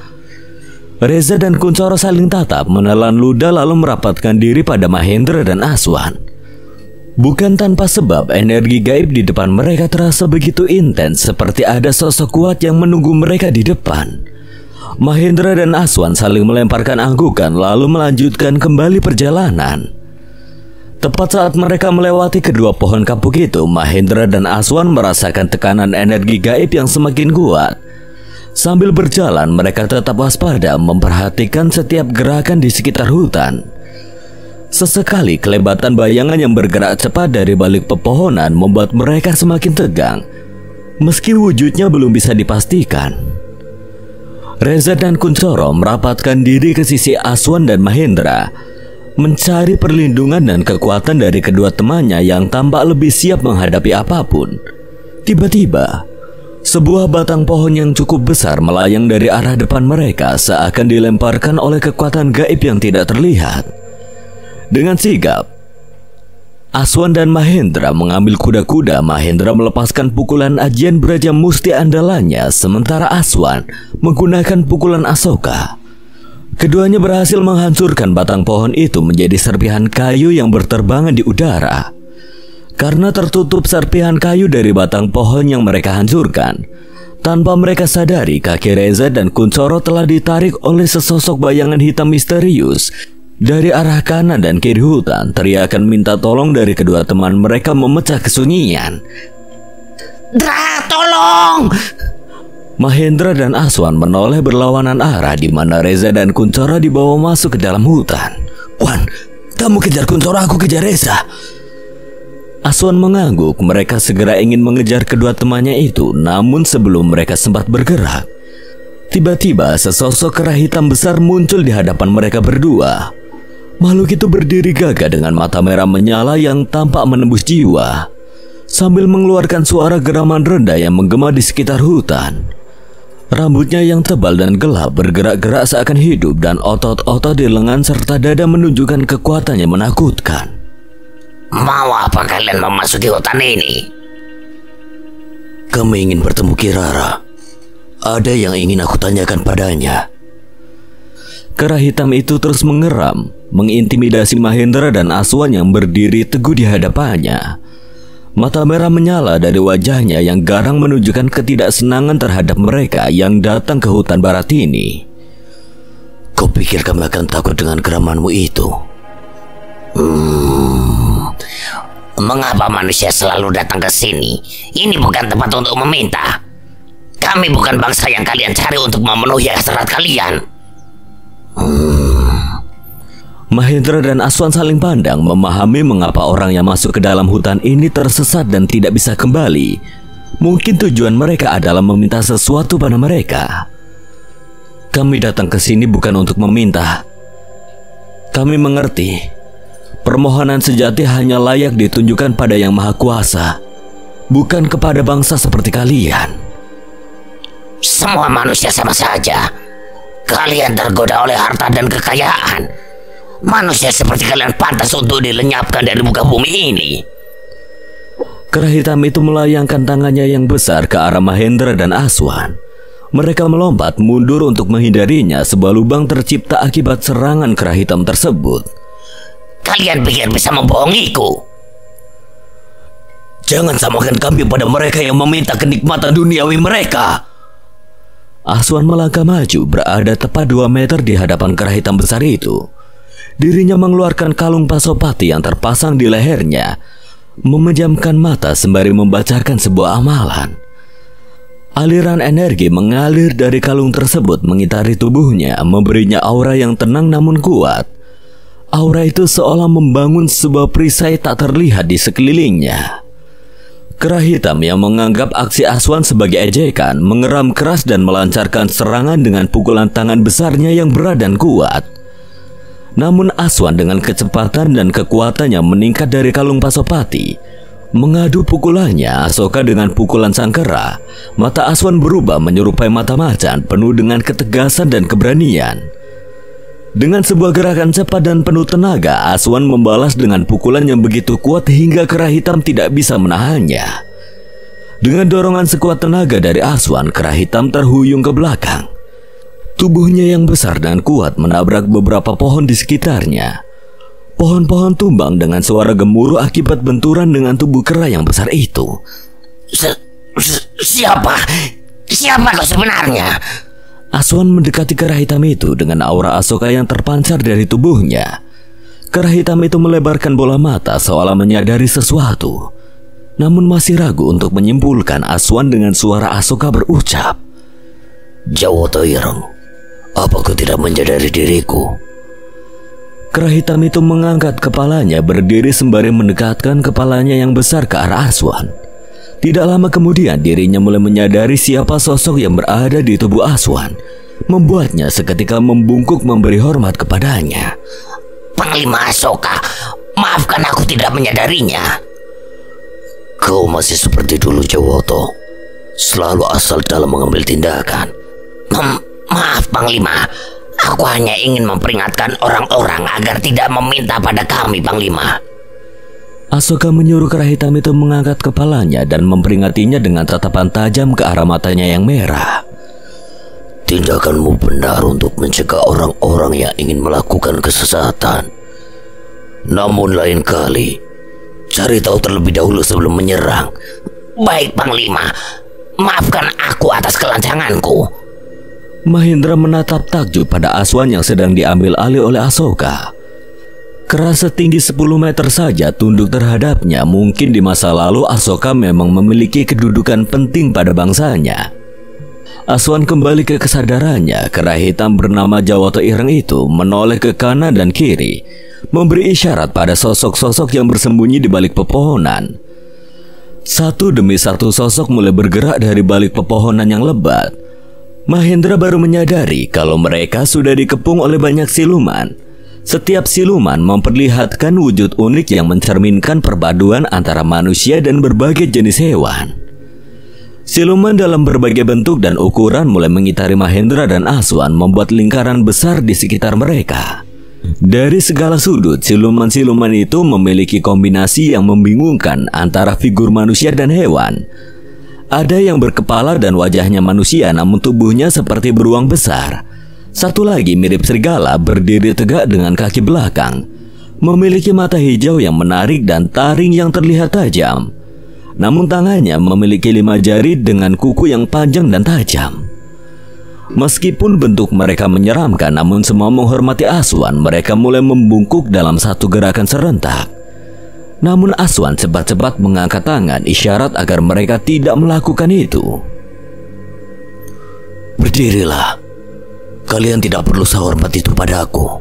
Reza dan Kuncoro saling tatap, menelan ludah lalu merapatkan diri pada Mahendra dan Aswan. Bukan tanpa sebab, energi gaib di depan mereka terasa begitu intens, seperti ada sosok kuat yang menunggu mereka di depan. Mahendra dan Aswan saling melemparkan anggukan lalu melanjutkan kembali perjalanan. Tepat saat mereka melewati kedua pohon kapuk itu, Mahendra dan Aswan merasakan tekanan energi gaib yang semakin kuat. Sambil berjalan, mereka tetap waspada memperhatikan setiap gerakan di sekitar hutan. Sesekali kelebatan bayangan yang bergerak cepat dari balik pepohonan membuat mereka semakin tegang, meski wujudnya belum bisa dipastikan. Reza dan Kuncoro merapatkan diri ke sisi Aswan dan Mahendra, mencari perlindungan dan kekuatan dari kedua temannya yang tampak lebih siap menghadapi apapun. Tiba-tiba, sebuah batang pohon yang cukup besar melayang dari arah depan mereka seakan dilemparkan oleh kekuatan gaib yang tidak terlihat. Dengan sigap, Aswan dan Mahendra mengambil kuda-kuda. Mahendra melepaskan pukulan ajian Braja Musti andalannya, sementara Aswan menggunakan pukulan Asoka. Keduanya berhasil menghancurkan batang pohon itu menjadi serpihan kayu yang berterbangan di udara. Karena tertutup serpihan kayu dari batang pohon yang mereka hancurkan, tanpa mereka sadari kaki Reza dan Kuncoro telah ditarik oleh sesosok bayangan hitam misterius. Dari arah kanan dan kiri hutan, teriakan minta tolong dari kedua teman mereka memecah kesunyian. Dra, tolong! Mahendra dan Aswan menoleh berlawanan arah, di mana Reza dan Kuncoro dibawa masuk ke dalam hutan. Wan, kamu kejar Kuncoro, aku kejar Reza. Aswan mengangguk. Mereka segera ingin mengejar kedua temannya itu, namun sebelum mereka sempat bergerak, tiba-tiba sesosok kera hitam besar muncul di hadapan mereka berdua. Makhluk itu berdiri gagah dengan mata merah menyala yang tampak menembus jiwa, sambil mengeluarkan suara geraman rendah yang menggema di sekitar hutan. Rambutnya yang tebal dan gelap bergerak-gerak seakan hidup, dan otot-otot di lengan serta dada menunjukkan kekuatan yang menakutkan. Mau apa kalian memasuki hutan ini? Kami ingin bertemu Kirara. Ada yang ingin aku tanyakan padanya. Kera hitam itu terus mengeram, mengintimidasi Mahendra dan Aswan yang berdiri teguh di hadapannya. Mata merah menyala dari wajahnya yang garang menunjukkan ketidaksenangan terhadap mereka yang datang ke hutan barat ini. Kau pikir kami akan takut dengan geramanmu itu? Mengapa manusia selalu datang ke sini? Ini bukan tempat untuk meminta. Kami bukan bangsa yang kalian cari untuk memenuhi hasrat kalian. Mahendra dan Aswan saling pandang, memahami mengapa orang yang masuk ke dalam hutan ini tersesat dan tidak bisa kembali. Mungkin tujuan mereka adalah meminta sesuatu pada mereka. Kami datang ke sini bukan untuk meminta. Kami mengerti, permohonan sejati hanya layak ditunjukkan pada Yang Maha Kuasa, bukan kepada bangsa seperti kalian. Semua manusia sama saja. Kalian tergoda oleh harta dan kekayaan. Manusia seperti kalian pantas untuk dilenyapkan dari muka bumi ini. Kera hitam itu melayangkan tangannya yang besar ke arah Mahendra dan Aswan. Mereka melompat mundur untuk menghindarinya. Sebuah lubang tercipta akibat serangan kera hitam tersebut. Kalian pikir bisa membohongiku? Jangan samakan kami pada mereka yang meminta kenikmatan duniawi mereka. Aswan melangkah maju, berada tepat 2 meter di hadapan kera hitam besar itu. Dirinya mengeluarkan kalung pasopati yang terpasang di lehernya, memejamkan mata sembari membacakan sebuah amalan. Aliran energi mengalir dari kalung tersebut mengitari tubuhnya, memberinya aura yang tenang namun kuat. Aura itu seolah membangun sebuah perisai tak terlihat di sekelilingnya. Kera hitam yang menganggap aksi Aswan sebagai ejekan mengeram keras dan melancarkan serangan dengan pukulan tangan besarnya yang berat dan kuat. Namun Aswan dengan kecepatan dan kekuatan yang meningkat dari kalung pasopati mengadu pukulannya. Asoka dengan pukulan sang kera. Mata Aswan berubah menyerupai mata macan, penuh dengan ketegasan dan keberanian. Dengan sebuah gerakan cepat dan penuh tenaga, Aswan membalas dengan pukulan yang begitu kuat hingga kera hitam tidak bisa menahannya. Dengan dorongan sekuat tenaga dari Aswan, kera hitam terhuyung ke belakang. Tubuhnya yang besar dan kuat menabrak beberapa pohon di sekitarnya. Pohon-pohon tumbang dengan suara gemuruh akibat benturan dengan tubuh kera yang besar itu. Siapa? Siapa kau sebenarnya? Aswan mendekati kera hitam itu dengan aura Asoka yang terpancar dari tubuhnya. Kera hitam itu melebarkan bola mata seolah menyadari sesuatu, namun masih ragu untuk menyimpulkan. Aswan dengan suara Asoka berucap, Jawoto Ireng, apa kau tidak menyadari diriku? Kera hitam itu mengangkat kepalanya, berdiri sembari mendekatkan kepalanya yang besar ke arah Aswan. Tidak lama kemudian dirinya mulai menyadari siapa sosok yang berada di tubuh Aswan, membuatnya seketika membungkuk memberi hormat kepadanya. Panglima Asoka, maafkan aku tidak menyadarinya. Kau masih seperti dulu Jawoto, selalu asal dalam mengambil tindakan. Maaf Panglima, aku hanya ingin memperingatkan orang-orang agar tidak meminta pada kami Panglima. Asoka menyuruh kera hitam itu mengangkat kepalanya dan memperingatinya dengan tatapan tajam ke arah matanya yang merah. Tindakanmu benar untuk mencegah orang-orang yang ingin melakukan kesesatan. Namun lain kali, cari tahu terlebih dahulu sebelum menyerang. Baik Panglima, maafkan aku atas kelancanganku. Mahendra menatap takjub pada Aswan yang sedang diambil alih oleh Asoka. Kera setinggi 10 meter saja tunduk terhadapnya. Mungkin di masa lalu Asoka memang memiliki kedudukan penting pada bangsanya. Aswan kembali ke kesadarannya. Kera hitam bernama Jawoto Ireng itu menoleh ke kanan dan kiri, memberi isyarat pada sosok-sosok yang bersembunyi di balik pepohonan. Satu demi satu sosok mulai bergerak dari balik pepohonan yang lebat. Mahendra baru menyadari kalau mereka sudah dikepung oleh banyak siluman. Setiap siluman memperlihatkan wujud unik yang mencerminkan perpaduan antara manusia dan berbagai jenis hewan. Siluman dalam berbagai bentuk dan ukuran mulai mengitari Mahendra dan Aswan, membuat lingkaran besar di sekitar mereka. Dari segala sudut, siluman-siluman itu memiliki kombinasi yang membingungkan antara figur manusia dan hewan. Ada yang berkepala dan wajahnya manusia, namun tubuhnya seperti beruang besar. Satu lagi mirip serigala, berdiri tegak dengan kaki belakang, memiliki mata hijau yang menarik dan taring yang terlihat tajam. Namun tangannya memiliki 5 jari dengan kuku yang panjang dan tajam. Meskipun bentuk mereka menyeramkan, namun semua menghormati Aswan. Mereka mulai membungkuk dalam satu gerakan serentak. Namun Aswan cepat-cepat mengangkat tangan, isyarat agar mereka tidak melakukan itu. Berdirilah. Kalian tidak perlu sehormat itu padaku.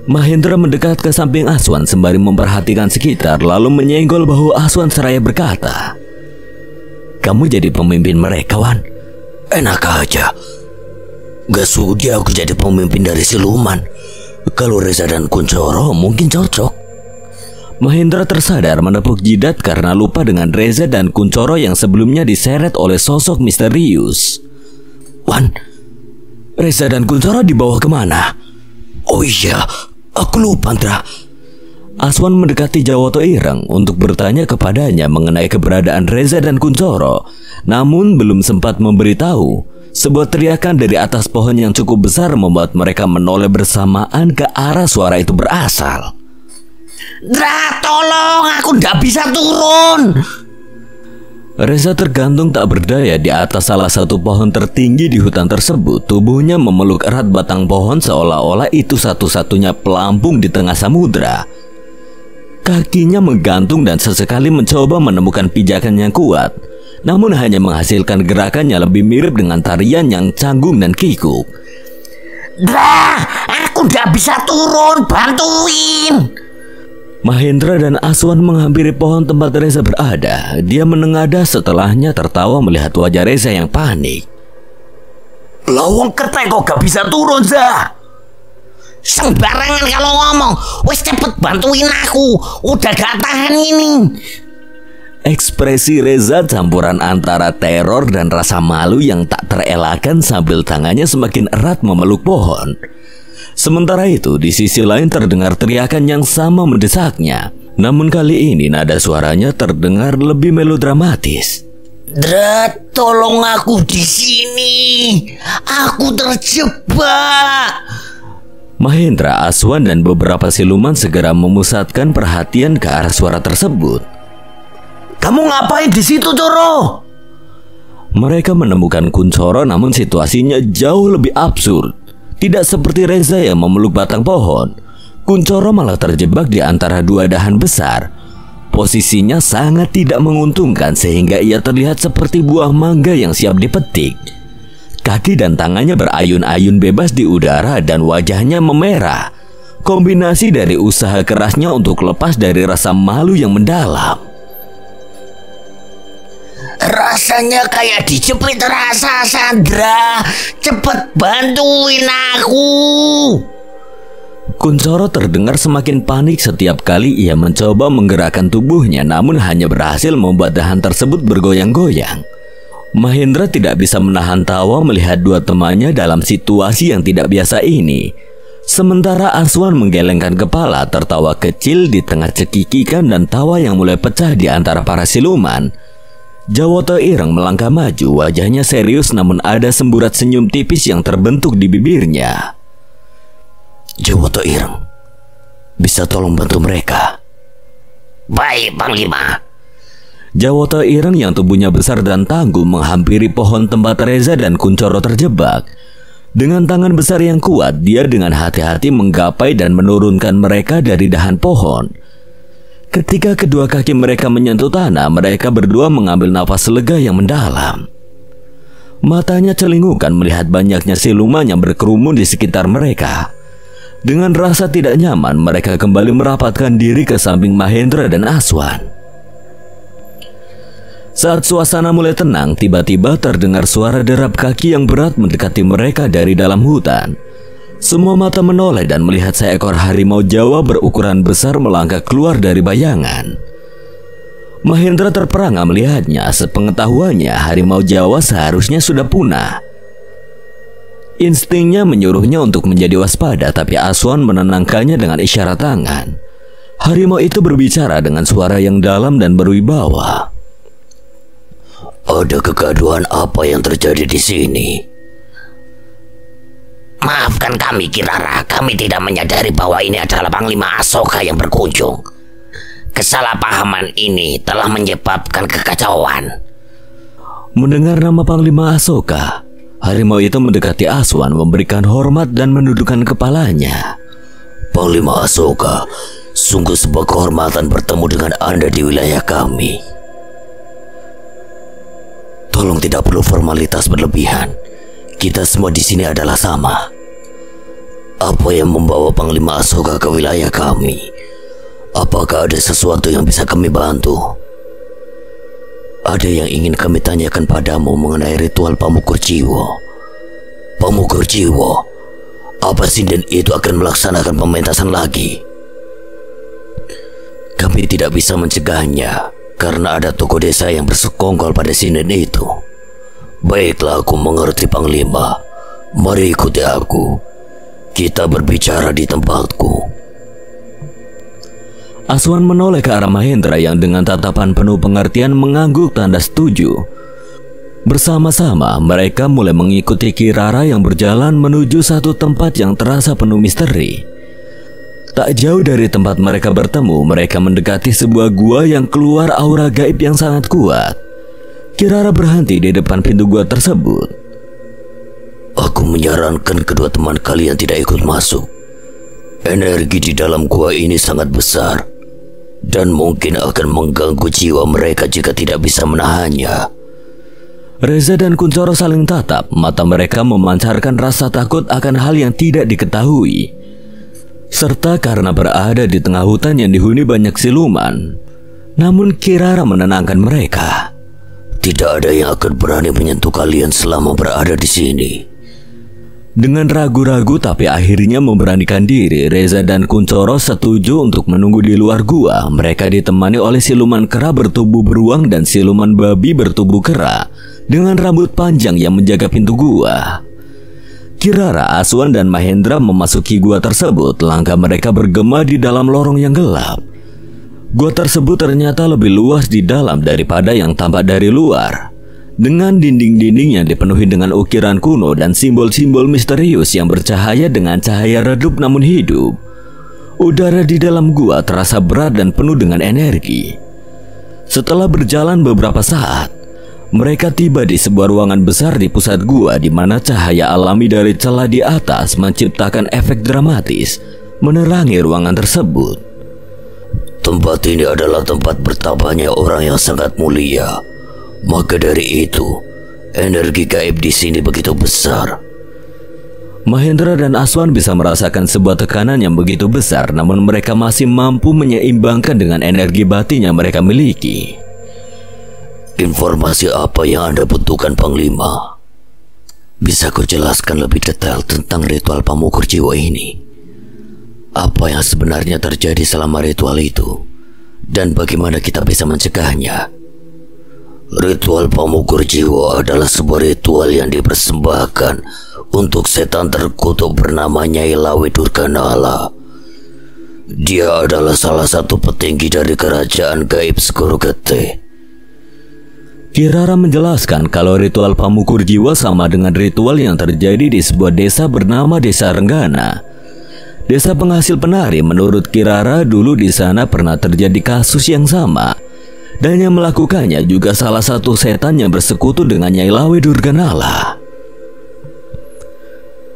Mahendra mendekat ke samping Aswan sembari memperhatikan sekitar, lalu menyenggol bahu Aswan seraya berkata, "Kamu jadi pemimpin mereka, Wan? Enak aja. Gak sudi aku jadi pemimpin dari siluman. Kalau Reza dan Kuncoro mungkin cocok." Mahendra tersadar menepuk jidat karena lupa dengan Reza dan Kuncoro yang sebelumnya diseret oleh sosok misterius. "Wan, Reza dan Kuncoro dibawa kemana? Oh iya, aku lupa, Andra." Aswan mendekati Jawoto Ireng untuk bertanya kepadanya mengenai keberadaan Reza dan Kuncoro, namun belum sempat memberitahu. Sebuah teriakan dari atas pohon yang cukup besar membuat mereka menoleh bersamaan ke arah suara itu berasal. Dra, tolong, aku nggak bisa turun. Reza tergantung tak berdaya di atas salah satu pohon tertinggi di hutan tersebut. Tubuhnya memeluk erat batang pohon seolah-olah itu satu-satunya pelampung di tengah samudra. Kakinya menggantung dan sesekali mencoba menemukan pijakan yang kuat, namun hanya menghasilkan gerakan yang lebih mirip dengan tarian yang canggung dan kikuk. Dra, aku nggak bisa turun, bantuin. Mahendra dan Aswan menghampiri pohon tempat Reza berada. Dia menengadah, setelahnya tertawa melihat wajah Reza yang panik. Lawang ketek kok gak bisa turun, Za? Sembarangan kalau ngomong. Wes cepet bantuin aku, udah gak tahan ini. Ekspresi Reza campuran antara teror dan rasa malu yang tak terelakkan sambil tangannya semakin erat memeluk pohon. Sementara itu, di sisi lain terdengar teriakan yang sama mendesaknya. Namun kali ini nada suaranya terdengar lebih melodramatis. Dra, tolong aku di sini. Aku terjebak. Mahendra, Aswan, dan beberapa siluman segera memusatkan perhatian ke arah suara tersebut. Kamu ngapain di situ, Coro? Mereka menemukan Kuncoro, namun situasinya jauh lebih absurd. Tidak seperti Reza yang memeluk batang pohon, Kuncoro malah terjebak di antara dua dahan besar. Posisinya sangat tidak menguntungkan sehingga ia terlihat seperti buah mangga yang siap dipetik. Kaki dan tangannya berayun-ayun bebas di udara dan wajahnya memerah. Kombinasi dari usaha kerasnya untuk lepas dari rasa malu yang mendalam. Rasanya kayak dijepit rasa, Sandra. Cepet bantuin aku. Kuncoro terdengar semakin panik setiap kali ia mencoba menggerakkan tubuhnya, namun hanya berhasil membuat dahan tersebut bergoyang-goyang. Mahendra tidak bisa menahan tawa melihat dua temannya dalam situasi yang tidak biasa ini. Sementara Aswan menggelengkan kepala tertawa kecil di tengah cekikikan dan tawa yang mulai pecah di antara para siluman. Jawoto Ireng melangkah maju, wajahnya serius namun ada semburat senyum tipis yang terbentuk di bibirnya. "Jawoto Ireng, bisa tolong bantu mereka?" Baik, Panglima. Jawoto Ireng yang tubuhnya besar dan tangguh menghampiri pohon tempat Reza dan Kuncoro terjebak. Dengan tangan besar yang kuat, dia dengan hati-hati menggapai dan menurunkan mereka dari dahan pohon. Ketika kedua kaki mereka menyentuh tanah, mereka berdua mengambil nafas lega yang mendalam. Matanya celingukan melihat banyaknya siluman yang berkerumun di sekitar mereka. Dengan rasa tidak nyaman, mereka kembali merapatkan diri ke samping Mahendra dan Aswan. Saat suasana mulai tenang, tiba-tiba terdengar suara derap kaki yang berat mendekati mereka dari dalam hutan. Semua mata menoleh dan melihat seekor harimau Jawa berukuran besar melangkah keluar dari bayangan. Mahendra terperangah melihatnya. Sepengetahuannya, harimau Jawa seharusnya sudah punah. Instingnya menyuruhnya untuk menjadi waspada, tapi Aswan menenangkannya dengan isyarat tangan. Harimau itu berbicara dengan suara yang dalam dan berwibawa. "Ada kegaduhan apa yang terjadi di sini?" Maafkan kami, Kirara. Kami tidak menyadari bahwa ini adalah Panglima Asoka yang berkunjung. Kesalahpahaman ini telah menyebabkan kekacauan. Mendengar nama Panglima Asoka, harimau itu mendekati Aswan, memberikan hormat dan menundukkan kepalanya. "Panglima Asoka, sungguh sebuah kehormatan bertemu dengan Anda di wilayah kami. Tolong tidak perlu formalitas berlebihan. Kita semua di sini adalah sama. apa yang membawa Panglima Asoka ke wilayah kami? Apakah ada sesuatu yang bisa kami bantu? Ada yang ingin kami tanyakan padamu mengenai ritual Pamukur Jiwo. Pamukur Jiwo, apa sinden itu akan melaksanakan pementasan lagi? Kami tidak bisa mencegahnya karena ada tokoh desa yang bersekongkol pada sinden itu. Baiklah, aku mengerti Panglima. Mari ikuti aku. Kita berbicara di tempatku. Aswan menoleh ke arah Mahendra yang dengan tatapan penuh pengertian mengangguk tanda setuju. Bersama-sama mereka mulai mengikuti Kirara yang berjalan menuju satu tempat yang terasa penuh misteri. Tak jauh dari tempat mereka bertemu, mereka mendekati sebuah gua yang keluar aura gaib yang sangat kuat. Kirara berhenti di depan pintu gua tersebut. Aku menyarankan kedua teman kalian tidak ikut masuk. Energi di dalam gua ini sangat besar dan mungkin akan mengganggu jiwa mereka jika tidak bisa menahannya. Reza dan Kuncoro saling tatap, mata mereka memancarkan rasa takut akan hal yang tidak diketahui. Serta karena berada di tengah hutan yang dihuni banyak siluman. Namun Kirara menenangkan mereka. Tidak ada yang akan berani menyentuh kalian selama berada di sini. Dengan ragu-ragu tapi akhirnya memberanikan diri, Reza dan Kuncoro setuju untuk menunggu di luar gua. Mereka ditemani oleh siluman kera bertubuh beruang dan siluman babi bertubuh kera dengan rambut panjang yang menjaga pintu gua. Kirara, Aswan, dan Mahendra memasuki gua tersebut. Langkah mereka bergema di dalam lorong yang gelap. Gua tersebut ternyata lebih luas di dalam daripada yang tampak dari luar. Dengan dinding-dinding yang dipenuhi dengan ukiran kuno dan simbol-simbol misterius yang bercahaya dengan cahaya redup namun hidup. Udara di dalam gua terasa berat dan penuh dengan energi. Setelah berjalan beberapa saat, mereka tiba di sebuah ruangan besar di pusat gua di mana cahaya alami dari celah di atas menciptakan efek dramatis menerangi ruangan tersebut. Tempat ini adalah tempat bertapanya orang yang sangat mulia. Maka dari itu, energi gaib di sini begitu besar. Mahendra dan Aswan bisa merasakan sebuah tekanan yang begitu besar, namun mereka masih mampu menyeimbangkan dengan energi batin yang mereka miliki. Informasi apa yang Anda butuhkan, Panglima? Bisa kau jelaskan lebih detail tentang ritual Pamukur Jiwo ini? Apa yang sebenarnya terjadi selama ritual itu? Dan bagaimana kita bisa mencegahnya? Ritual Pamukur Jiwo adalah sebuah ritual yang dipersembahkan untuk setan terkutuk bernama Nyai Lawe Durganala. Dia adalah salah satu petinggi dari kerajaan gaib Segoro Gede. Kirara menjelaskan kalau ritual Pamukur Jiwo sama dengan ritual yang terjadi di sebuah desa bernama Desa Renggana. Desa penghasil penari. Menurut Kirara, dulu di sana pernah terjadi kasus yang sama. Dan yang melakukannya juga salah satu setan yang bersekutu dengan Nyai Lawe Durganala.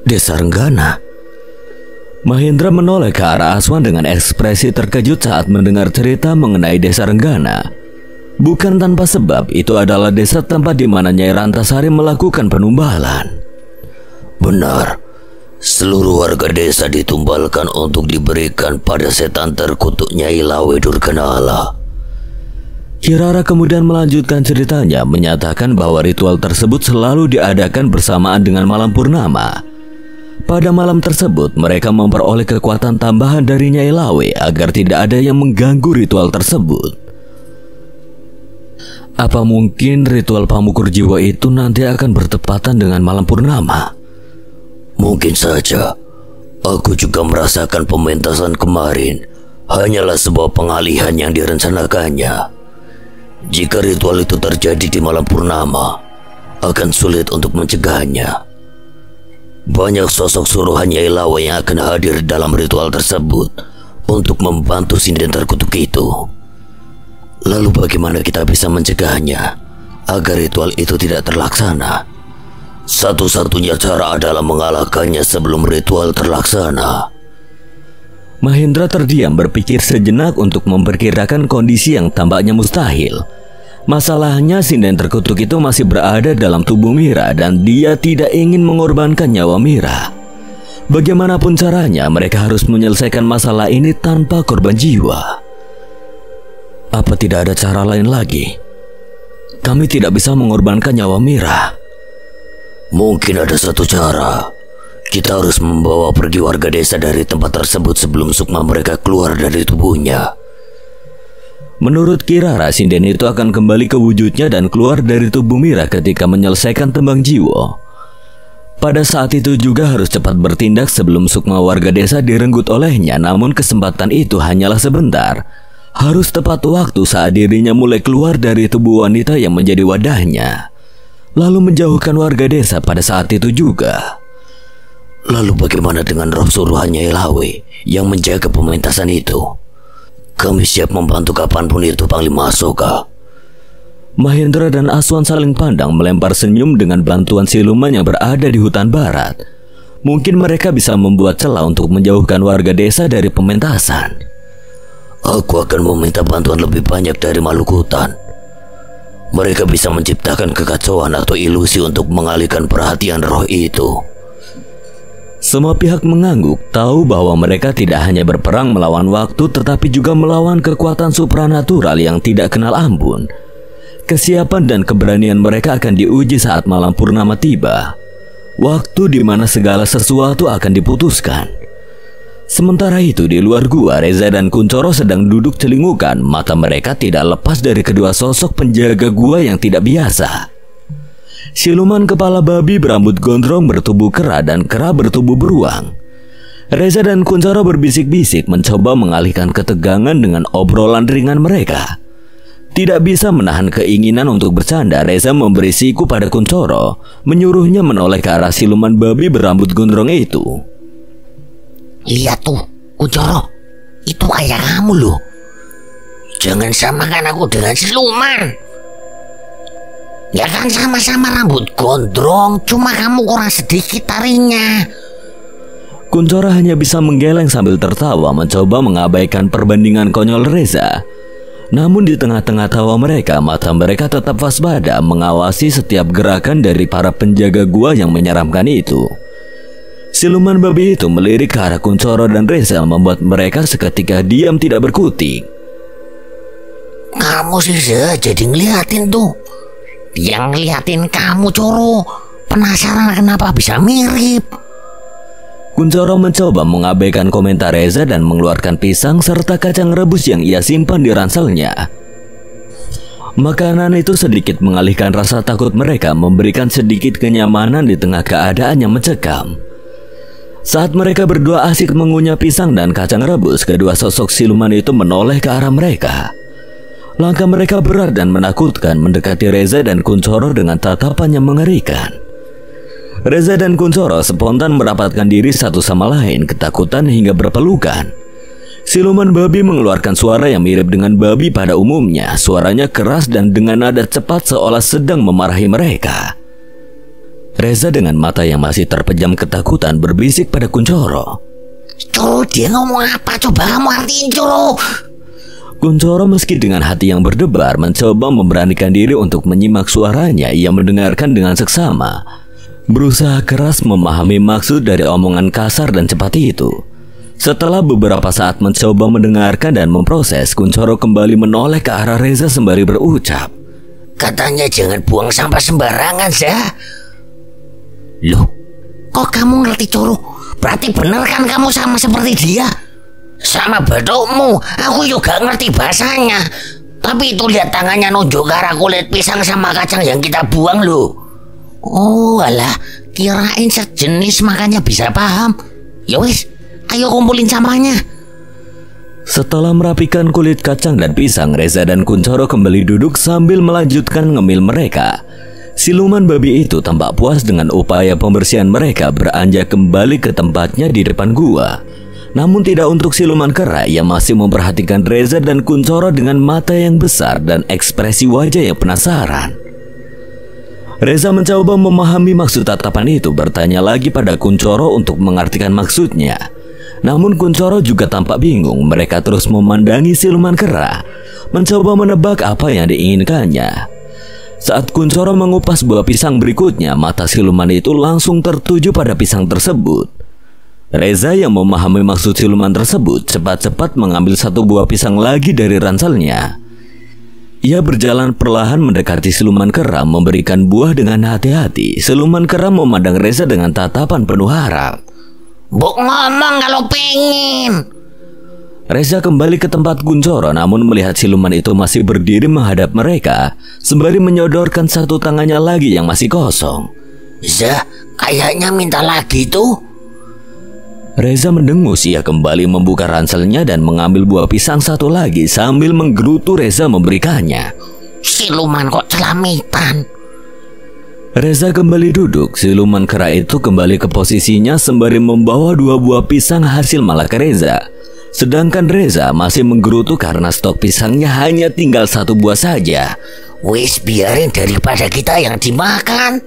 Desa Renggana? Mahendra menoleh ke arah Aswan dengan ekspresi terkejut saat mendengar cerita mengenai Desa Renggana. Bukan tanpa sebab, itu adalah desa tempat di mana Nyai Rantasari melakukan penumbalan. Benar, seluruh warga desa ditumbalkan untuk diberikan pada setan terkutuk Nyai Lawe Durganala. Kirara kemudian melanjutkan ceritanya, menyatakan bahwa ritual tersebut selalu diadakan bersamaan dengan malam purnama. Pada malam tersebut, mereka memperoleh kekuatan tambahan dari Nyai Lawe agar tidak ada yang mengganggu ritual tersebut. Apa mungkin ritual Pamukur Jiwo itu nanti akan bertepatan dengan malam purnama? Mungkin saja. Aku juga merasakan pementasan kemarin hanyalah sebuah pengalihan yang direncanakannya. Jika ritual itu terjadi di malam purnama, akan sulit untuk mencegahnya. Banyak sosok suruhan Nyai Lawe yang akan hadir dalam ritual tersebut untuk membantu sinden terkutuk itu. Lalu bagaimana kita bisa mencegahnya agar ritual itu tidak terlaksana? Satu-satunya cara adalah mengalahkannya sebelum ritual terlaksana. Mahendra terdiam berpikir sejenak untuk memperkirakan kondisi yang tampaknya mustahil. Masalahnya sinden terkutuk itu masih berada dalam tubuh Mira dan dia tidak ingin mengorbankan nyawa Mira. Bagaimanapun caranya, mereka harus menyelesaikan masalah ini tanpa korban jiwa. Apa tidak ada cara lain lagi? Kami tidak bisa mengorbankan nyawa Mira. Mungkin ada satu cara. Kita harus membawa pergi warga desa dari tempat tersebut sebelum sukma mereka keluar dari tubuhnya. Menurut Kirara, sinden itu akan kembali ke wujudnya dan keluar dari tubuh Mira ketika menyelesaikan tembang jiwa. Pada saat itu juga harus cepat bertindak sebelum sukma warga desa direnggut olehnya, namun kesempatan itu hanyalah sebentar. Harus tepat waktu saat dirinya mulai keluar dari tubuh wanita yang menjadi wadahnya, lalu menjauhkan warga desa pada saat itu juga. Lalu bagaimana dengan roh suruhannya Ilawi yang menjaga pementasan itu? Kami siap membantu kapanpun itu, Panglima Asoka. Mahendra dan Aswan saling pandang melempar senyum dengan bantuan siluman yang berada di hutan barat. Mungkin mereka bisa membuat celah untuk menjauhkan warga desa dari pementasan. Aku akan meminta bantuan lebih banyak dari makhluk hutan. Mereka bisa menciptakan kekacauan atau ilusi untuk mengalihkan perhatian roh itu. Semua pihak mengangguk, tahu bahwa mereka tidak hanya berperang melawan waktu tetapi juga melawan kekuatan supranatural yang tidak kenal ampun. Kesiapan dan keberanian mereka akan diuji saat malam purnama tiba. Waktu di mana segala sesuatu akan diputuskan. Sementara itu di luar gua, Reza dan Kuncoro sedang duduk celingukan. Mata mereka tidak lepas dari kedua sosok penjaga gua yang tidak biasa. Siluman kepala babi berambut gondrong bertubuh kera dan kera bertubuh beruang. Reza dan Kuncoro berbisik-bisik mencoba mengalihkan ketegangan dengan obrolan ringan mereka. Tidak bisa menahan keinginan untuk bercanda, Reza memberi siku pada Kuncoro, menyuruhnya menoleh ke arah siluman babi berambut gondrong itu. Lihat tuh, Kuncoro, itu kayak kamu loh. Jangan samakan aku dengan siluman. Ya kan sama-sama rambut gondrong, cuma kamu kurang sedikit taringnya. Kuncoro hanya bisa menggeleng sambil tertawa mencoba mengabaikan perbandingan konyol Reza. Namun di tengah-tengah tawa mereka, mata mereka tetap waspada mengawasi setiap gerakan dari para penjaga gua yang menyeramkan itu. Siluman babi itu melirik ke arah Kuncoro dan Reza membuat mereka seketika diam tidak berkutik. Kamu sih jadi ngeliatin tuh. Yang ngeliatin kamu, Coro. Penasaran kenapa bisa mirip. Kuncoro mencoba mengabaikan komentar Reza dan mengeluarkan pisang serta kacang rebus yang ia simpan di ranselnya. Makanan itu sedikit mengalihkan rasa takut mereka, memberikan sedikit kenyamanan di tengah keadaan yang mencekam. Saat mereka berdua asik mengunyah pisang dan kacang rebus, kedua sosok siluman itu menoleh ke arah mereka. Langkah mereka berat dan menakutkan mendekati Reza dan Kuncoro dengan tatapan yang mengerikan. Reza dan Kuncoro spontan merapatkan diri satu sama lain, ketakutan hingga berpelukan. Siluman babi mengeluarkan suara yang mirip dengan babi pada umumnya. Suaranya keras dan dengan nada cepat seolah sedang memarahi mereka. Reza dengan mata yang masih terpejam ketakutan berbisik pada Kuncoro. Coro, dia ngomong apa? Coba kamu artiin, Coro. Kuncoro meski dengan hati yang berdebar mencoba memberanikan diri untuk menyimak suaranya. Ia mendengarkan dengan seksama, berusaha keras memahami maksud dari omongan kasar dan cepat itu. Setelah beberapa saat mencoba mendengarkan dan memproses, Kuncoro kembali menoleh ke arah Reza sembari berucap, katanya jangan buang sampah sembarangan, Zah. Loh, kok kamu ngerti, Coro? Berarti bener kan kamu sama seperti dia? Sama badokmu, aku juga ngerti bahasanya. Tapi itu lihat tangannya nunjuk ke arah kulit pisang sama kacang yang kita buang loh. Oh alah, kirain sejenis makanya bisa paham. Yowis, ayo kumpulin sampahnya. Setelah merapikan kulit kacang dan pisang, Reza dan Kuncoro kembali duduk sambil melanjutkan ngemil mereka. Siluman babi itu tampak puas dengan upaya pembersihan mereka, beranjak kembali ke tempatnya di depan gua. Namun tidak untuk siluman kera yang masih memperhatikan Reza dan Kuncoro dengan mata yang besar dan ekspresi wajah yang penasaran. Reza mencoba memahami maksud tatapan itu, bertanya lagi pada Kuncoro untuk mengartikan maksudnya. Namun Kuncoro juga tampak bingung. Mereka terus memandangi siluman kera, mencoba menebak apa yang diinginkannya. Saat Kuncoro mengupas buah pisang berikutnya, mata siluman itu langsung tertuju pada pisang tersebut. Reza yang memahami maksud siluman tersebut cepat-cepat mengambil satu buah pisang lagi dari ranselnya. Ia berjalan perlahan mendekati siluman kera memberikan buah dengan hati-hati. Siluman kera memandang Reza dengan tatapan penuh harap. Buk ngomong kalau pengen. Reza kembali ke tempat Kuncoro namun melihat siluman itu masih berdiri menghadap mereka sembari menyodorkan satu tangannya lagi yang masih kosong. Zah, kayaknya minta lagi tuh. Reza mendengus. Ia kembali membuka ranselnya dan mengambil buah pisang satu lagi sambil menggerutu Reza memberikannya. Siluman kok celamitan. Reza kembali duduk. Siluman kera itu kembali ke posisinya sembari membawa dua buah pisang hasil malak Reza. Sedangkan Reza masih menggerutu karena stok pisangnya hanya tinggal satu buah saja. Wis, biarin daripada kita yang dimakan.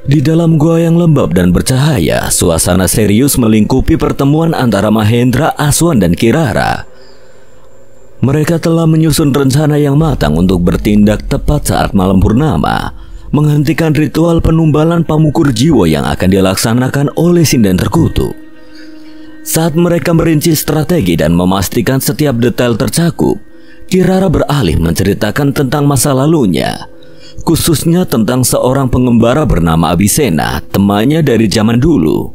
Di dalam gua yang lembab dan bercahaya, suasana serius melingkupi pertemuan antara Mahendra, Aswan, dan Kirara. Mereka telah menyusun rencana yang matang untuk bertindak tepat saat malam purnama, menghentikan ritual penumbalan pamukur jiwa yang akan dilaksanakan oleh Sinden Terkutuk. Saat mereka merinci strategi dan memastikan setiap detail tercakup, Kirara beralih menceritakan tentang masa lalunya, khususnya tentang seorang pengembara bernama Abisena, temannya dari zaman dulu.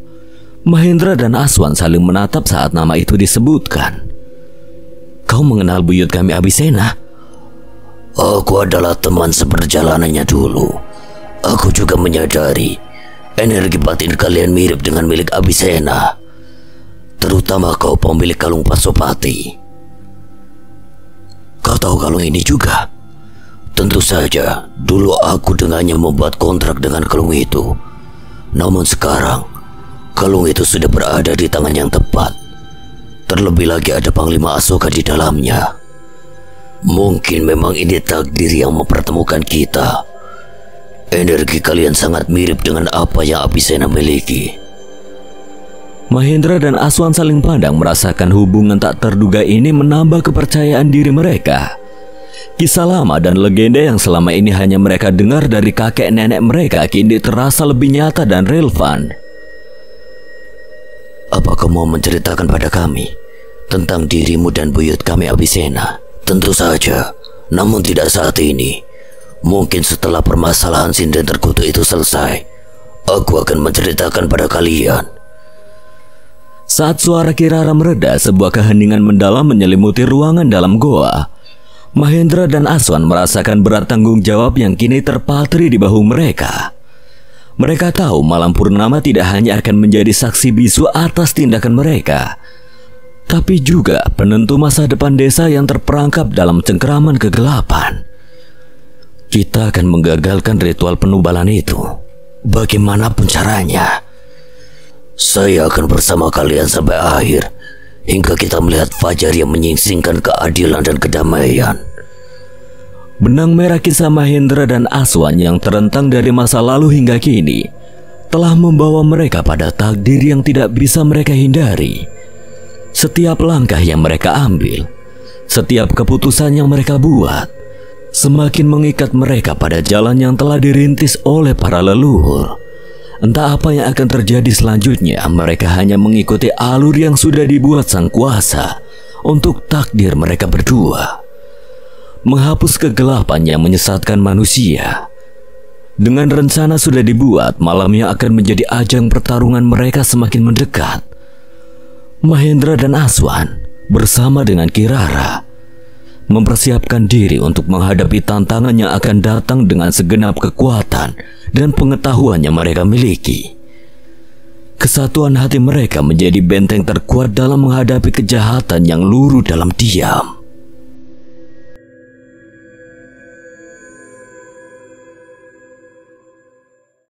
Mahendra dan Aswan saling menatap saat nama itu disebutkan. Kau mengenal buyut kami Abisena? Aku adalah teman seperjalanannya dulu. Aku juga menyadari energi batin kalian mirip dengan milik Abisena, terutama kau pemilik kalung Pasopati. Kau tahu kalung ini juga? Tentu saja, dulu aku dengannya membuat kontrak dengan kalung itu. Namun sekarang, kalung itu sudah berada di tangan yang tepat. Terlebih lagi ada Panglima Asoka di dalamnya. Mungkin memang ini takdir yang mempertemukan kita. Energi kalian sangat mirip dengan apa yang Abisena miliki. Mahendra dan Aswan saling pandang, merasakan hubungan tak terduga ini menambah kepercayaan diri mereka. Kisah lama dan legenda yang selama ini hanya mereka dengar dari kakek nenek mereka kini terasa lebih nyata dan relevan. Apa kau mau menceritakan pada kami tentang dirimu dan buyut kami Abisena? Tentu saja, namun tidak saat ini. Mungkin setelah permasalahan Sinden Terkutuk itu selesai, aku akan menceritakan pada kalian. Saat suara Kirara mereda, sebuah keheningan mendalam menyelimuti ruangan dalam goa. Mahendra dan Aswan merasakan berat tanggung jawab yang kini terpatri di bahu mereka. Mereka tahu malam purnama tidak hanya akan menjadi saksi bisu atas tindakan mereka, tapi juga penentu masa depan desa yang terperangkap dalam cengkeraman kegelapan. Kita akan menggagalkan ritual penumbalan itu, bagaimanapun caranya. Saya akan bersama kalian sampai akhir, hingga kita melihat fajar yang menyingsingkan keadilan dan kedamaian. Benang merah kisah Mahendra dan Aswan yang terentang dari masa lalu hingga kini telah membawa mereka pada takdir yang tidak bisa mereka hindari. Setiap langkah yang mereka ambil, setiap keputusan yang mereka buat, semakin mengikat mereka pada jalan yang telah dirintis oleh para leluhur. Entah apa yang akan terjadi selanjutnya, mereka hanya mengikuti alur yang sudah dibuat Sang Kuasa untuk takdir mereka berdua. Menghapus kegelapan yang menyesatkan manusia. Dengan rencana sudah dibuat, malam yang akan menjadi ajang pertarungan mereka semakin mendekat. Mahendra dan Aswan bersama dengan Kirara mempersiapkan diri untuk menghadapi tantangan yang akan datang dengan segenap kekuatan dan pengetahuan yang mereka miliki. Kesatuan hati mereka menjadi benteng terkuat dalam menghadapi kejahatan yang luruh dalam diam.